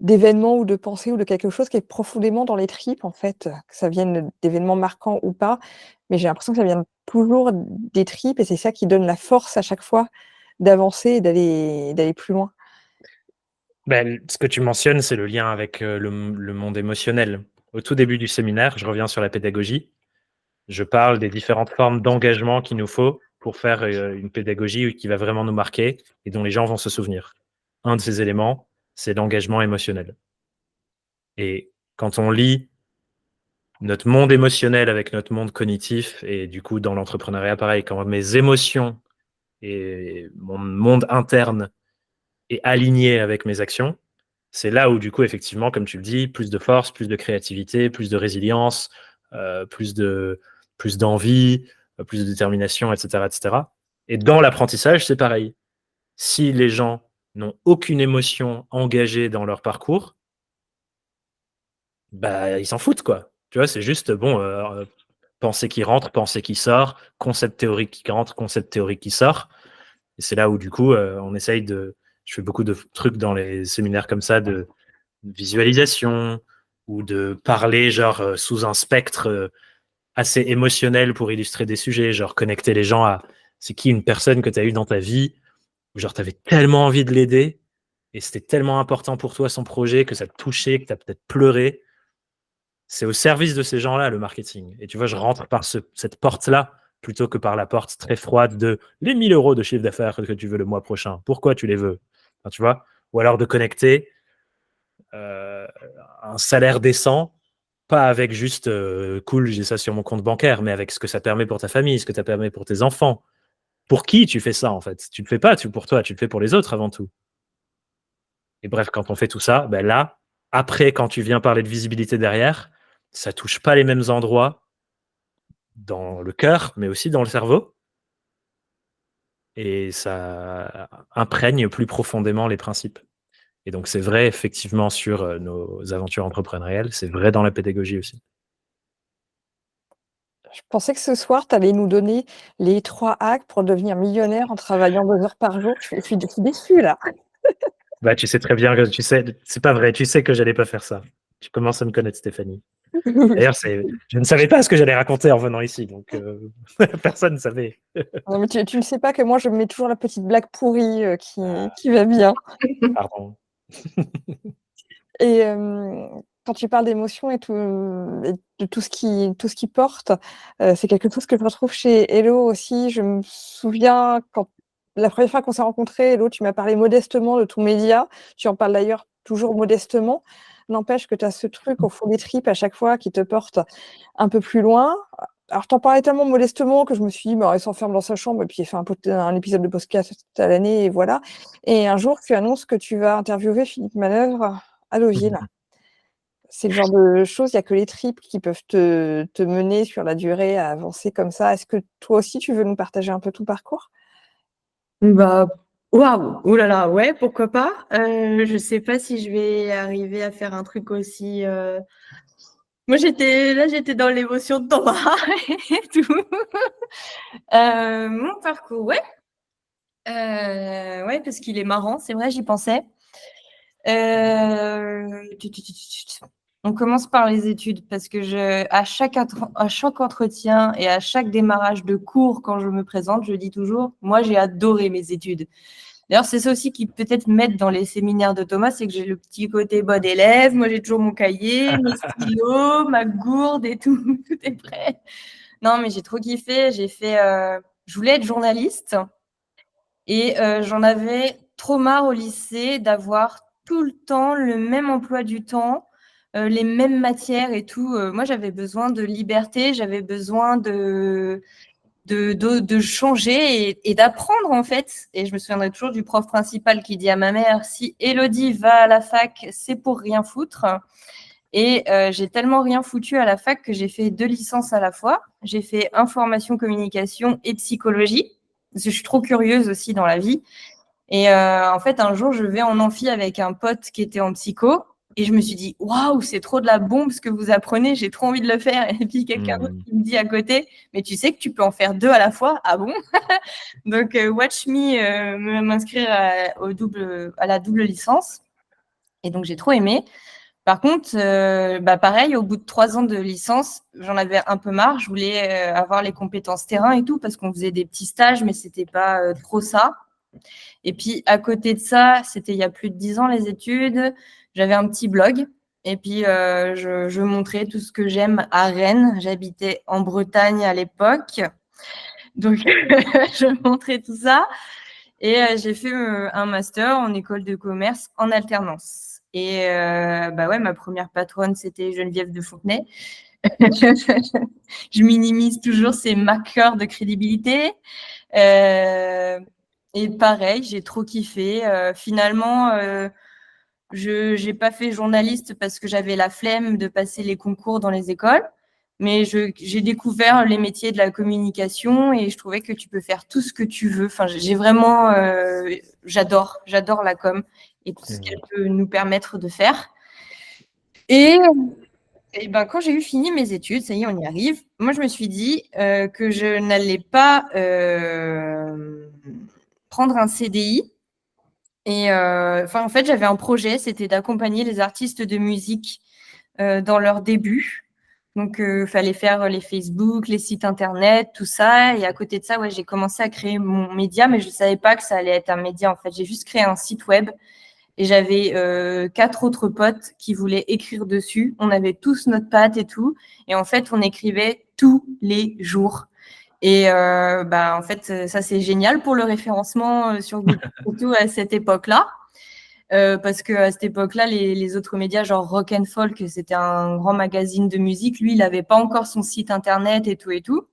d'événements ou de pensées ou de quelque chose qui est profondément dans les tripes, en fait, que ça vienne d'événements marquants ou pas, mais j'ai l'impression que ça vient toujours des tripes et c'est ça qui donne la force à chaque fois d'avancer et d'aller plus loin. Ce que tu mentionnes, c'est le lien avec le monde émotionnel. Au tout début du séminaire, je reviens sur la pédagogie. Je parle des différentes formes d'engagement qu'il nous faut pour faire une pédagogie qui va vraiment nous marquer et dont les gens vont se souvenir. Un de ces éléments, c'est l'engagement émotionnel. Et quand on lie notre monde émotionnel avec notre monde cognitif, et du coup, dans l'entrepreneuriat, pareil, quand mes émotions et mon monde interne est aligné avec mes actions, c'est là où, du coup, effectivement, comme tu le dis, plus de force, plus de créativité, plus de résilience, plus d'envie, plus de détermination, etc., etc. Et dans l'apprentissage, c'est pareil. Si les gens n'ont aucune émotion engagée dans leur parcours, ils s'en foutent, quoi. Tu vois, c'est juste, pensée qui rentre, pensée qui sort, concept théorique qui rentre, concept théorique qui sort. Et c'est là où, du coup, je fais beaucoup de trucs dans les séminaires comme ça, de visualisation ou de parler sous un spectre assez émotionnel pour illustrer des sujets, genre connecter les gens à c'est qui une personne que tu as eue dans ta vie, où genre tu avais tellement envie de l'aider et c'était tellement important pour toi son projet que ça te touchait, que tu as peut-être pleuré. C'est au service de ces gens-là le marketing. Et tu vois, je rentre par cette porte-là plutôt que par la porte très froide de les 1 000 € de chiffre d'affaires que tu veux le mois prochain. Pourquoi tu les veux? Enfin, tu vois? Ou alors de connecter un salaire décent, pas avec juste cool, j'ai ça sur mon compte bancaire, mais avec ce que ça permet pour ta famille, ce que ça permet pour tes enfants. Pour qui tu fais ça, en fait? Tu ne le fais pas pour toi, tu le fais pour les autres avant tout. Et bref, quand on fait tout ça, là, après, quand tu viens parler de visibilité derrière, ça touche pas les mêmes endroits dans le cœur, mais aussi dans le cerveau. Et ça imprègne plus profondément les principes. Et donc, c'est vrai, effectivement, sur nos aventures entrepreneuriales, c'est vrai dans la pédagogie aussi. Je pensais que ce soir, tu allais nous donner les 3 hacks pour devenir millionnaire en travaillant 2 heures par jour. Je suis déçue là. Tu sais très bien que c'est pas vrai, tu sais que j'allais pas faire ça. Tu commences à me connaître, Stéphanie. D'ailleurs, je ne savais pas ce que j'allais raconter en venant ici, donc personne ne savait. Non, mais tu ne sais pas que moi, je mets toujours la petite blague pourrie qui va bien. Pardon. Et quand tu parles d'émotion et de tout ce qui porte, c'est quelque chose que je retrouve chez Hello aussi. Je me souviens quand la première fois qu'on s'est rencontrés, Hello, tu m'as parlé modestement de ton média. Tu en parles d'ailleurs toujours modestement. N'empêche que tu as ce truc au fond des tripes à chaque fois qui te porte un peu plus loin. Alors, tu en parlais tellement modestement que je me suis dit: «Elle s'enferme dans sa chambre et puis elle fait un épisode de podcast à l'année et voilà». Et un jour, tu annonces que tu vas interviewer Philippe Manœuvre à Deauville. C'est le genre de choses, il y a que les tripes qui peuvent te mener sur la durée à avancer comme ça. Est-ce que toi aussi, tu veux nous partager un peu ton parcours? Waouh! Ouh là là, ouais, pourquoi pas. Je sais pas si je vais arriver à faire un truc aussi, Moi, j'étais dans l'émotion de Thomas et tout. Mon parcours, ouais. Ouais, parce qu'il est marrant, c'est vrai, j'y pensais. On commence par les études parce que à chaque entretien et à chaque démarrage de cours, quand je me présente, je dis toujours, moi, j'ai adoré mes études. D'ailleurs, c'est ça aussi qui peut-être m'aide dans les séminaires de Thomas, c'est que j'ai le petit côté bon élève. Moi, j'ai toujours mon cahier, mes stylos, ma gourde et tout, tout est prêt. Non, mais j'ai trop kiffé. Je voulais être journaliste. Et j'en avais trop marre au lycée d'avoir tout le temps le même emploi du temps, les mêmes matières et tout. Moi, j'avais besoin de liberté, j'avais besoin de changer et d'apprendre, en fait. Et je me souviendrai toujours du prof principal qui dit à ma mère, si Élodie va à la fac, c'est pour rien foutre. Et j'ai tellement rien foutu à la fac que j'ai fait 2 licences à la fois. J'ai fait information, communication et psychologie, parce que je suis trop curieuse aussi dans la vie. Et en fait, un jour, je vais en amphi avec un pote qui était en psycho. Et je me suis dit, waouh, c'est trop de la bombe ce que vous apprenez, j'ai trop envie de le faire. Et puis quelqu'un d'autre qui me dit à côté, mais tu sais que tu peux en faire 2 à la fois. Ah bon? Donc, watch me m'inscrire à la double licence. Et donc, j'ai trop aimé. Par contre, pareil, au bout de 3 ans de licence, j'en avais un peu marre. Je voulais avoir les compétences terrain et tout parce qu'on faisait des petits stages, mais c'était pas trop ça. Et puis, à côté de ça, c'était il y a plus de 10 ans les études. J'avais un petit blog et puis je montrais tout ce que j'aime à Rennes. J'habitais en Bretagne à l'époque. Donc, je montrais tout ça. Et j'ai fait un master en école de commerce en alternance. Et ouais, ma première patronne, c'était Geneviève de Fontenay. Je minimise toujours ces marqueurs de crédibilité. Et pareil, j'ai trop kiffé. Finalement, je n'ai pas fait journaliste parce que j'avais la flemme de passer les concours dans les écoles. Mais j'ai découvert les métiers de la communication et je trouvais que tu peux faire tout ce que tu veux. Enfin, j'ai vraiment, j'adore la com et tout ce qu'elle peut nous permettre de faire. Et quand j'ai eu fini mes études, ça y est, on y arrive. Moi, je me suis dit que je n'allais pas prendre un CDI. Et en fait, j'avais un projet, c'était d'accompagner les artistes de musique dans leur début. Donc, il fallait faire les Facebook, les sites internet, tout ça. Et à côté de ça, ouais, j'ai commencé à créer mon média, mais je ne savais pas que ça allait être un média. En fait, j'ai juste créé un site web et j'avais 4 autres potes qui voulaient écrire dessus. On avait tous notre patte et tout. Et en fait, on écrivait tous les jours. Et en fait, ça, c'est génial pour le référencement sur Google, surtout à cette époque-là. Parce qu'à cette époque-là, les autres médias, genre Rock and Folk, c'était un grand magazine de musique, lui, il n'avait pas encore son site internet et tout et tout.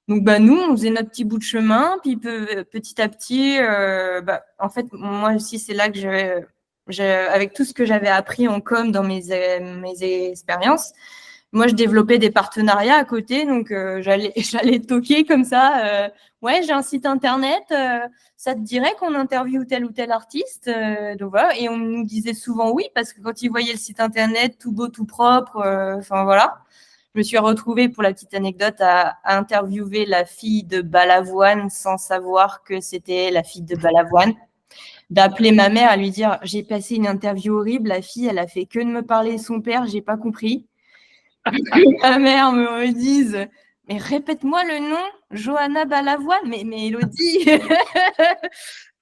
Donc, nous, on faisait notre petit bout de chemin, puis petit à petit, en fait, moi aussi, c'est là que avec tout ce que j'avais appris en com dans mes expériences, moi, je développais des partenariats à côté, donc j'allais toquer comme ça. Ouais, j'ai un site internet, ça te dirait qu'on interviewe tel ou tel artiste? Donc voilà, et on nous disait souvent oui, parce que quand ils voyaient le site internet tout beau, tout propre, voilà. Je me suis retrouvée, pour la petite anecdote, à interviewer la fille de Balavoine sans savoir que c'était la fille de Balavoine. D'appeler ma mère à lui dire « J'ai passé une interview horrible, la fille, elle a fait que de me parler de son père, j'ai pas compris. » Ma mère me redise « Mais répète-moi le nom, Johanna Balavoine. » Mais Élodie.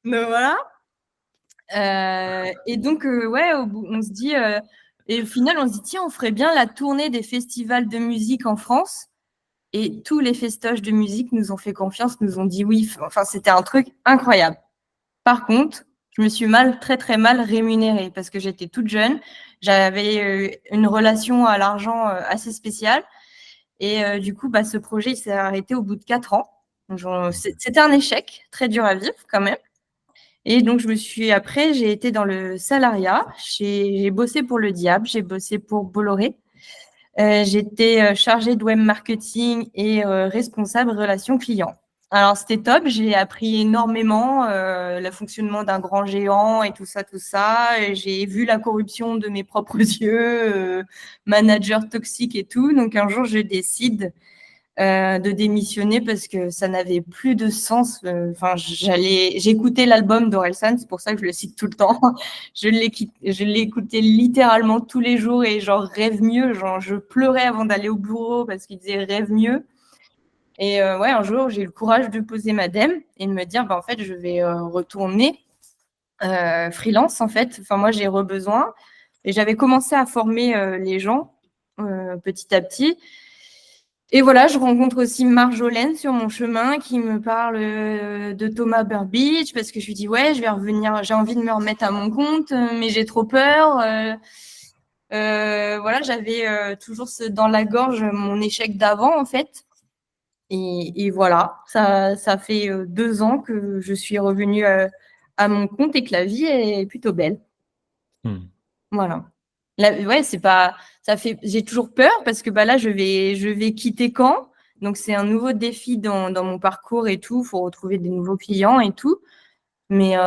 Donc voilà. Et donc, ouais, on se dit... et au final, on se dit, tiens, on ferait bien la tournée des festivals de musique en France. Et tous les festoches de musique nous ont fait confiance, nous ont dit oui. Enfin, c'était un truc incroyable. Par contre, je me suis très, très mal rémunérée parce que j'étais toute jeune. J'avais une relation à l'argent assez spéciale. Et du coup, ce projet, il s'est arrêté au bout de 4 ans. C'était un échec, très dur à vivre quand même. Et donc, après, j'ai été dans le salariat. J'ai bossé pour Le Diable, j'ai bossé pour Bolloré. J'étais chargée de web marketing et responsable relations clients. Alors, c'était top. J'ai appris énormément le fonctionnement d'un grand géant et tout ça, tout ça. Et j'ai vu la corruption de mes propres yeux, manager toxique et tout. Donc, un jour, je décide de démissionner parce que ça n'avait plus de sens. J'écoutais l'album d'Orelsan, c'est pour ça que je le cite tout le temps. Je l'écoutais littéralement tous les jours et genre rêve mieux. Genre, je pleurais avant d'aller au bureau parce qu'il disait rêve mieux. Et ouais, un jour, j'ai eu le courage de poser ma dème et de me dire, en fait, je vais retourner freelance, en fait. Enfin, moi, j'ai besoin. Et j'avais commencé à former les gens petit à petit. Et voilà, je rencontre aussi Marjolaine sur mon chemin qui me parle de Thomas Burbidge parce que je lui dis ouais, je vais revenir, j'ai envie de me remettre à mon compte, mais j'ai trop peur. Voilà, j'avais toujours dans la gorge mon échec d'avant en fait. Et voilà, ça fait 2 ans que je suis revenue à mon compte et que la vie est plutôt belle. Voilà. Ouais, c'est pas, j'ai toujours peur parce que là, je vais quitter Caen. Donc, c'est un nouveau défi dans mon parcours et tout. Il faut retrouver des nouveaux clients et tout. Mais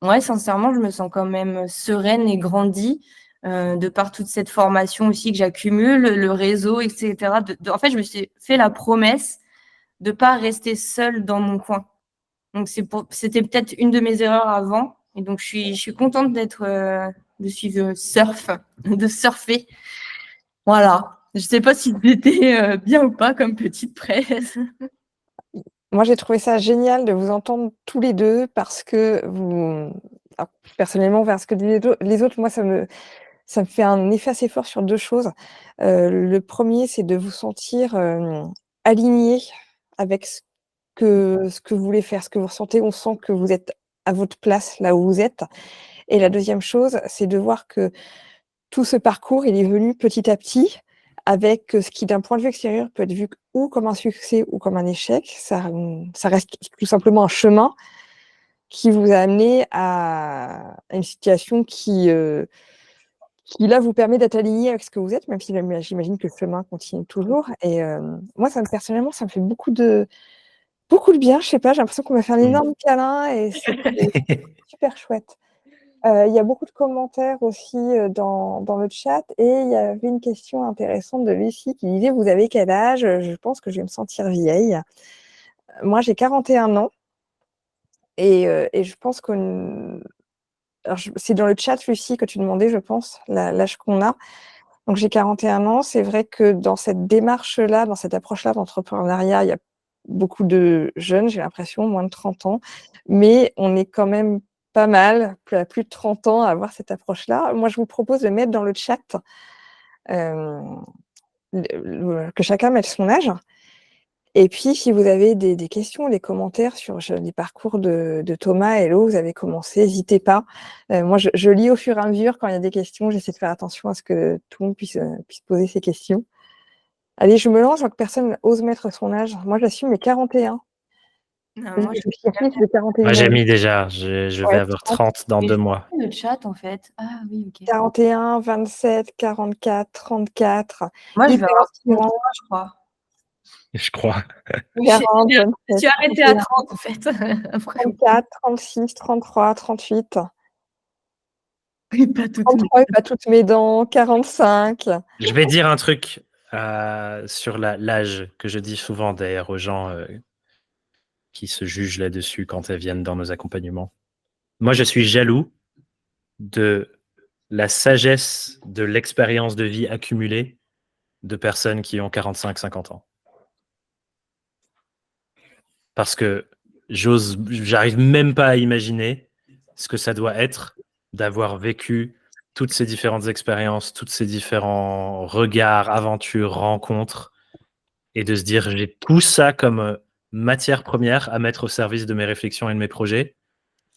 ouais, sincèrement, je me sens quand même sereine et grandie de par toute cette formation aussi que j'accumule, le réseau, etc. En fait, je me suis fait la promesse de pas rester seule dans mon coin. Donc, c'était peut-être une de mes erreurs avant. Et donc, je suis contente de suivre de surfer. Voilà. Je sais pas si c'était bien ou pas comme petite presse. Moi, j'ai trouvé ça génial de vous entendre tous les deux parce que alors, personnellement, vers ce que disent les autres, moi, ça me fait un effet assez fort sur 2 choses. Le premier, c'est de vous sentir, alignés avec ce que vous voulez faire, ce que vous ressentez. On sent que vous êtes à votre place, là où vous êtes. Et la deuxième chose, c'est de voir que tout ce parcours, il est venu petit à petit avec, ce qui, d'un point de vue extérieur, peut être vu ou comme un succès ou comme un échec. Ça reste tout simplement un chemin qui vous a amené à une situation qui là, vous permet d'être aligné avec ce que vous êtes, même si j'imagine que le chemin continue toujours. Et moi, personnellement, ça me fait beaucoup de bien. Je sais pas, j'ai l'impression qu'on m'a fait un énorme câlin et c'était super chouette. Il y a beaucoup de commentaires aussi dans le chat et il y avait une question intéressante de Lucie qui disait: «Vous avez quel âge?» Je pense que je vais me sentir vieille. Moi, j'ai 41 ans et je pense alors c'est dans le chat, Lucie, que tu demandais, je pense, l'âge qu'on a. Donc j'ai 41 ans. C'est vrai que dans cette démarche-là, dans cette approche-là d'entrepreneuriat, il y a beaucoup de jeunes, j'ai l'impression, moins de 30 ans, mais on est quand même pas mal, à plus de 30 ans, à avoir cette approche-là. Moi, je vous propose de mettre dans le chat, hem, que chacun mette son âge. Et puis, si vous avez des questions, des commentaires sur les parcours de Thomas et Hello, vous avez commencé, n'hésitez pas. Moi, je lis au fur et à mesure quand il y a des questions. J'essaie de faire attention à ce que tout le monde puisse poser ses questions. Allez, je me lance, je vois que personne ose mettre son âge. Moi, j'assume mes 41. Non, moi, Je suis fière de 41 Moi, j'ai ans. mis déjà, je vais Ouais, avoir 30 dans 2 mois. le chat, en fait. Ah oui, ok. 41, 27, 44, 34. Moi, je vais avoir 33, hyper je crois. Je crois. 40, Je 27, suis arrêtée à 30, en fait. Après, 34, 36, 33, 38. oui, pas tout. 33 et pas toutes mes dents, 45. Je vais dire un truc sur l'âge que je dis souvent d'ailleurs aux gens qui se jugent là-dessus quand elles viennent dans nos accompagnements. Moi, je suis jaloux de la sagesse de l'expérience de vie accumulée de personnes qui ont 45-50 ans. Parce que j'arrive même pas à imaginer ce que ça doit être d'avoir vécu toutes ces différentes expériences, tous ces différents regards, aventures, rencontres, et de se dire j'ai tout ça comme matière première à mettre au service de mes réflexions et de mes projets.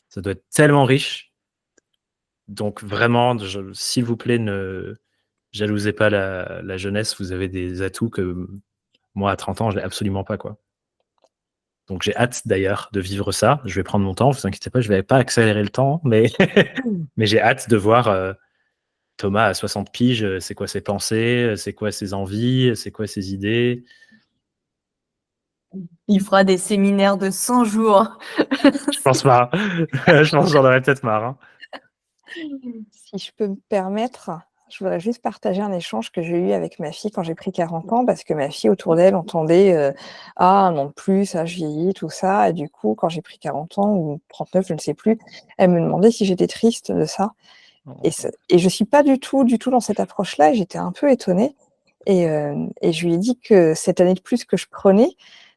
Ça doit être tellement riche. Donc vraiment, s'il vous plaît, ne jalousez pas la jeunesse. Vous avez des atouts que moi, à 30 ans, je n'ai absolument pas, quoi. Donc j'ai hâte d'ailleurs de vivre ça. Je vais prendre mon temps, vous inquiétez pas, je ne vais pas accélérer le temps, mais j'ai hâte de voir Thomas à 60 piges, c'est quoi ses pensées, c'est quoi ses envies, c'est quoi ses idées. Il fera des séminaires de 100 jours. Je pense pas. Je pense que j'en aurais peut-être marre. Hein. Si je peux me permettre, je voudrais juste partager un échange que j'ai eu avec ma fille quand j'ai pris 40 ans, parce que ma fille, autour d'elle, entendait ah, un an de plus, ah, je vieillis, tout ça. Et du coup, quand j'ai pris 40 ans, ou 39, je ne sais plus, elle me demandait si j'étais triste de ça. Et je ne suis pas du tout dans cette approche-là, et j'étais un peu étonnée. Et je lui ai dit que cette année de plus que je prenais,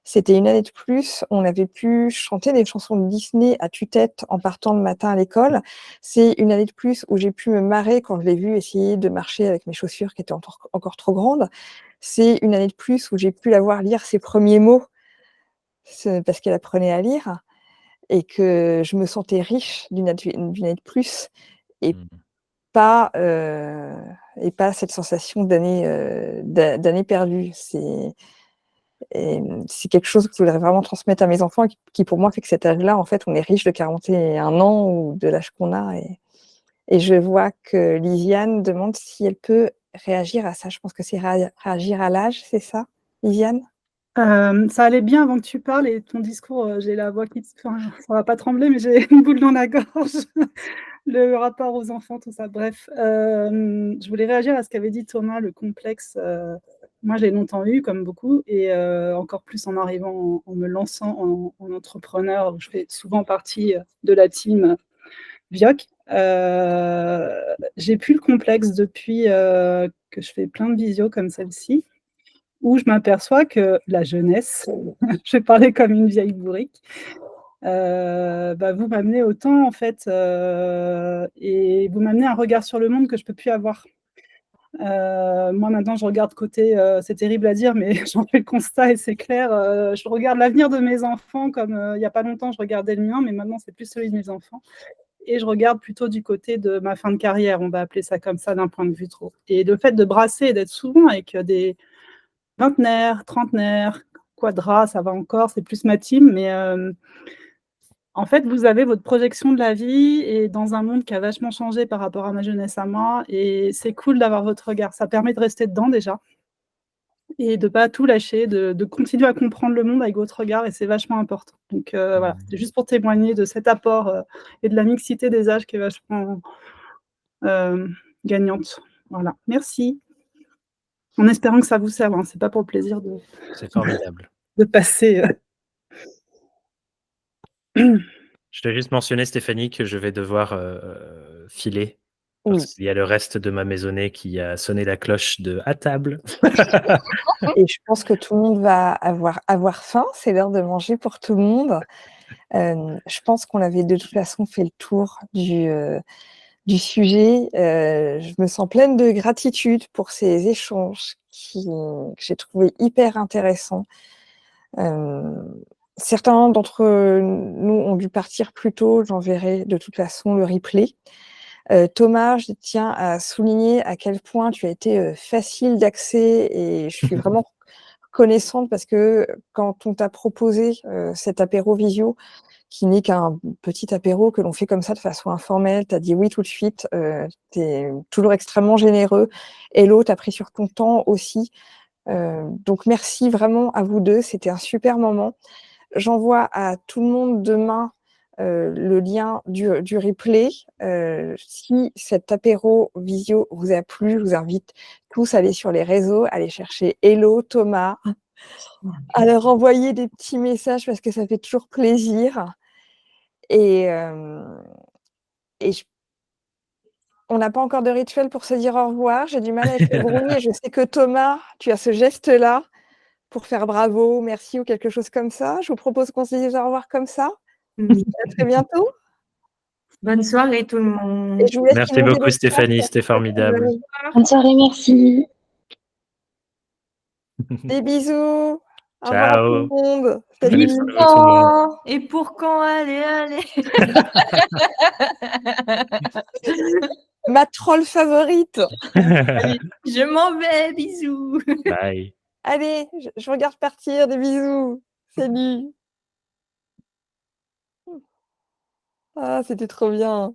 c'était une année de plus, on avait pu chanter des chansons de Disney à tue-tête en partant le matin à l'école. C'est une année de plus où j'ai pu me marrer quand je l'ai vue essayer de marcher avec mes chaussures qui étaient encore trop grandes. c'est une année de plus où j'ai pu la voir lire ses premiers mots, parce qu'elle apprenait à lire et que je me sentais riche d'une année de plus et Mmh. pas cette sensation d'année perdue. C'est quelque chose que je voudrais vraiment transmettre à mes enfants et qui pour moi fait que cet âge-là, en fait, on est riche de 41 ans ou de l'âge qu'on a et je vois que Lisiane demande si elle peut réagir à ça. Je pense que c'est réagir à l'âge, c'est ça, Lisiane? Ça allait bien avant que tu parles et ton discours, j'ai la voix enfin, ça va pas trembler, mais j'ai une boule dans la gorge. Le rapport aux enfants, tout ça. Bref, je voulais réagir à ce qu'avait dit Thomas, le complexe. Moi, je l'ai longtemps eu, comme beaucoup, et encore plus en arrivant, en me lançant en entrepreneur, où je fais souvent partie de la team Vioc. J'ai plus le complexe depuis que je fais plein de visios comme celle-ci, où je m'aperçois que la jeunesse, je vais parler comme une vieille bourrique, vous m'amenez autant en fait, et vous m'amenez un regard sur le monde que je peux plus avoir. Moi maintenant je regarde côté, c'est terrible à dire, mais j'en fais le constat et c'est clair, je regarde l'avenir de mes enfants comme, il y a pas longtemps je regardais le mien, mais maintenant c'est plus celui de mes enfants et je regarde plutôt du côté de ma fin de carrière, on va appeler ça comme ça d'un point de vue trop. Et le fait de brasser et d'être souvent avec des vingtenaires, trentenaires, quadras, ça va encore, c'est plus ma team, mais en fait, vous avez votre projection de la vie et dans un monde qui a vachement changé par rapport à ma jeunesse à moi et c'est cool d'avoir votre regard. Ça permet de rester dedans déjà et de pas tout lâcher, de continuer à comprendre le monde avec votre regard et c'est vachement important. Donc voilà, c'est juste pour témoigner de cet apport, et de la mixité des âges qui est vachement, gagnante. Voilà, merci. En espérant que ça vous serve, hein, c'est pas pour le plaisir C'est formidable. de passer, Je dois juste mentionner, Stéphanie, que je vais devoir filer Oui. parce qu'il y a le reste de ma maisonnée qui a sonné la cloche de à table. Et je pense que tout le monde va avoir faim, c'est l'heure de manger pour tout le monde. Je pense qu'on avait de toute façon fait le tour du sujet. Je me sens pleine de gratitude pour ces échanges que j'ai trouvés hyper intéressants. Certains d'entre nous ont dû partir plus tôt, j'enverrai de toute façon le replay. Thomas, je tiens à souligner à quel point tu as été facile d'accès et je suis vraiment reconnaissante parce que quand on t'a proposé cet apéro visio, qui n'est qu'un petit apéro que l'on fait comme ça de façon informelle, tu as dit oui tout de suite, tu es toujours extrêmement généreux. Hello, tu as pris sur ton temps aussi. Donc merci vraiment à vous deux, c'était un super moment. J'envoie à tout le monde demain le lien du replay. Si cet apéro visio vous a plu, je vous invite tous à aller sur les réseaux, aller chercher Hello Thomas, à leur envoyer des petits messages parce que ça fait toujours plaisir. Et on n'a pas encore de rituel pour se dire au revoir. J'ai du mal avec le bruit et je sais que Thomas, tu as ce geste-là pour faire bravo, merci ou quelque chose comme ça. Je vous propose qu'on se dise au revoir comme ça. À très bientôt. Bonne soirée tout le monde. Et je vous laisse Merci monter beaucoup, le Stéphanie, chat. c'était formidable. Bonne soirée, merci. Des bisous. Au revoir à tout le Ciao. monde. Prenez Salut. soin de tout le monde. Et pour quand? Allez. Ma troll favorite. Allez, je m'en vais, bisous. Bye. Allez, je regarde partir. Des bisous. Salut. Ah, c'était trop bien.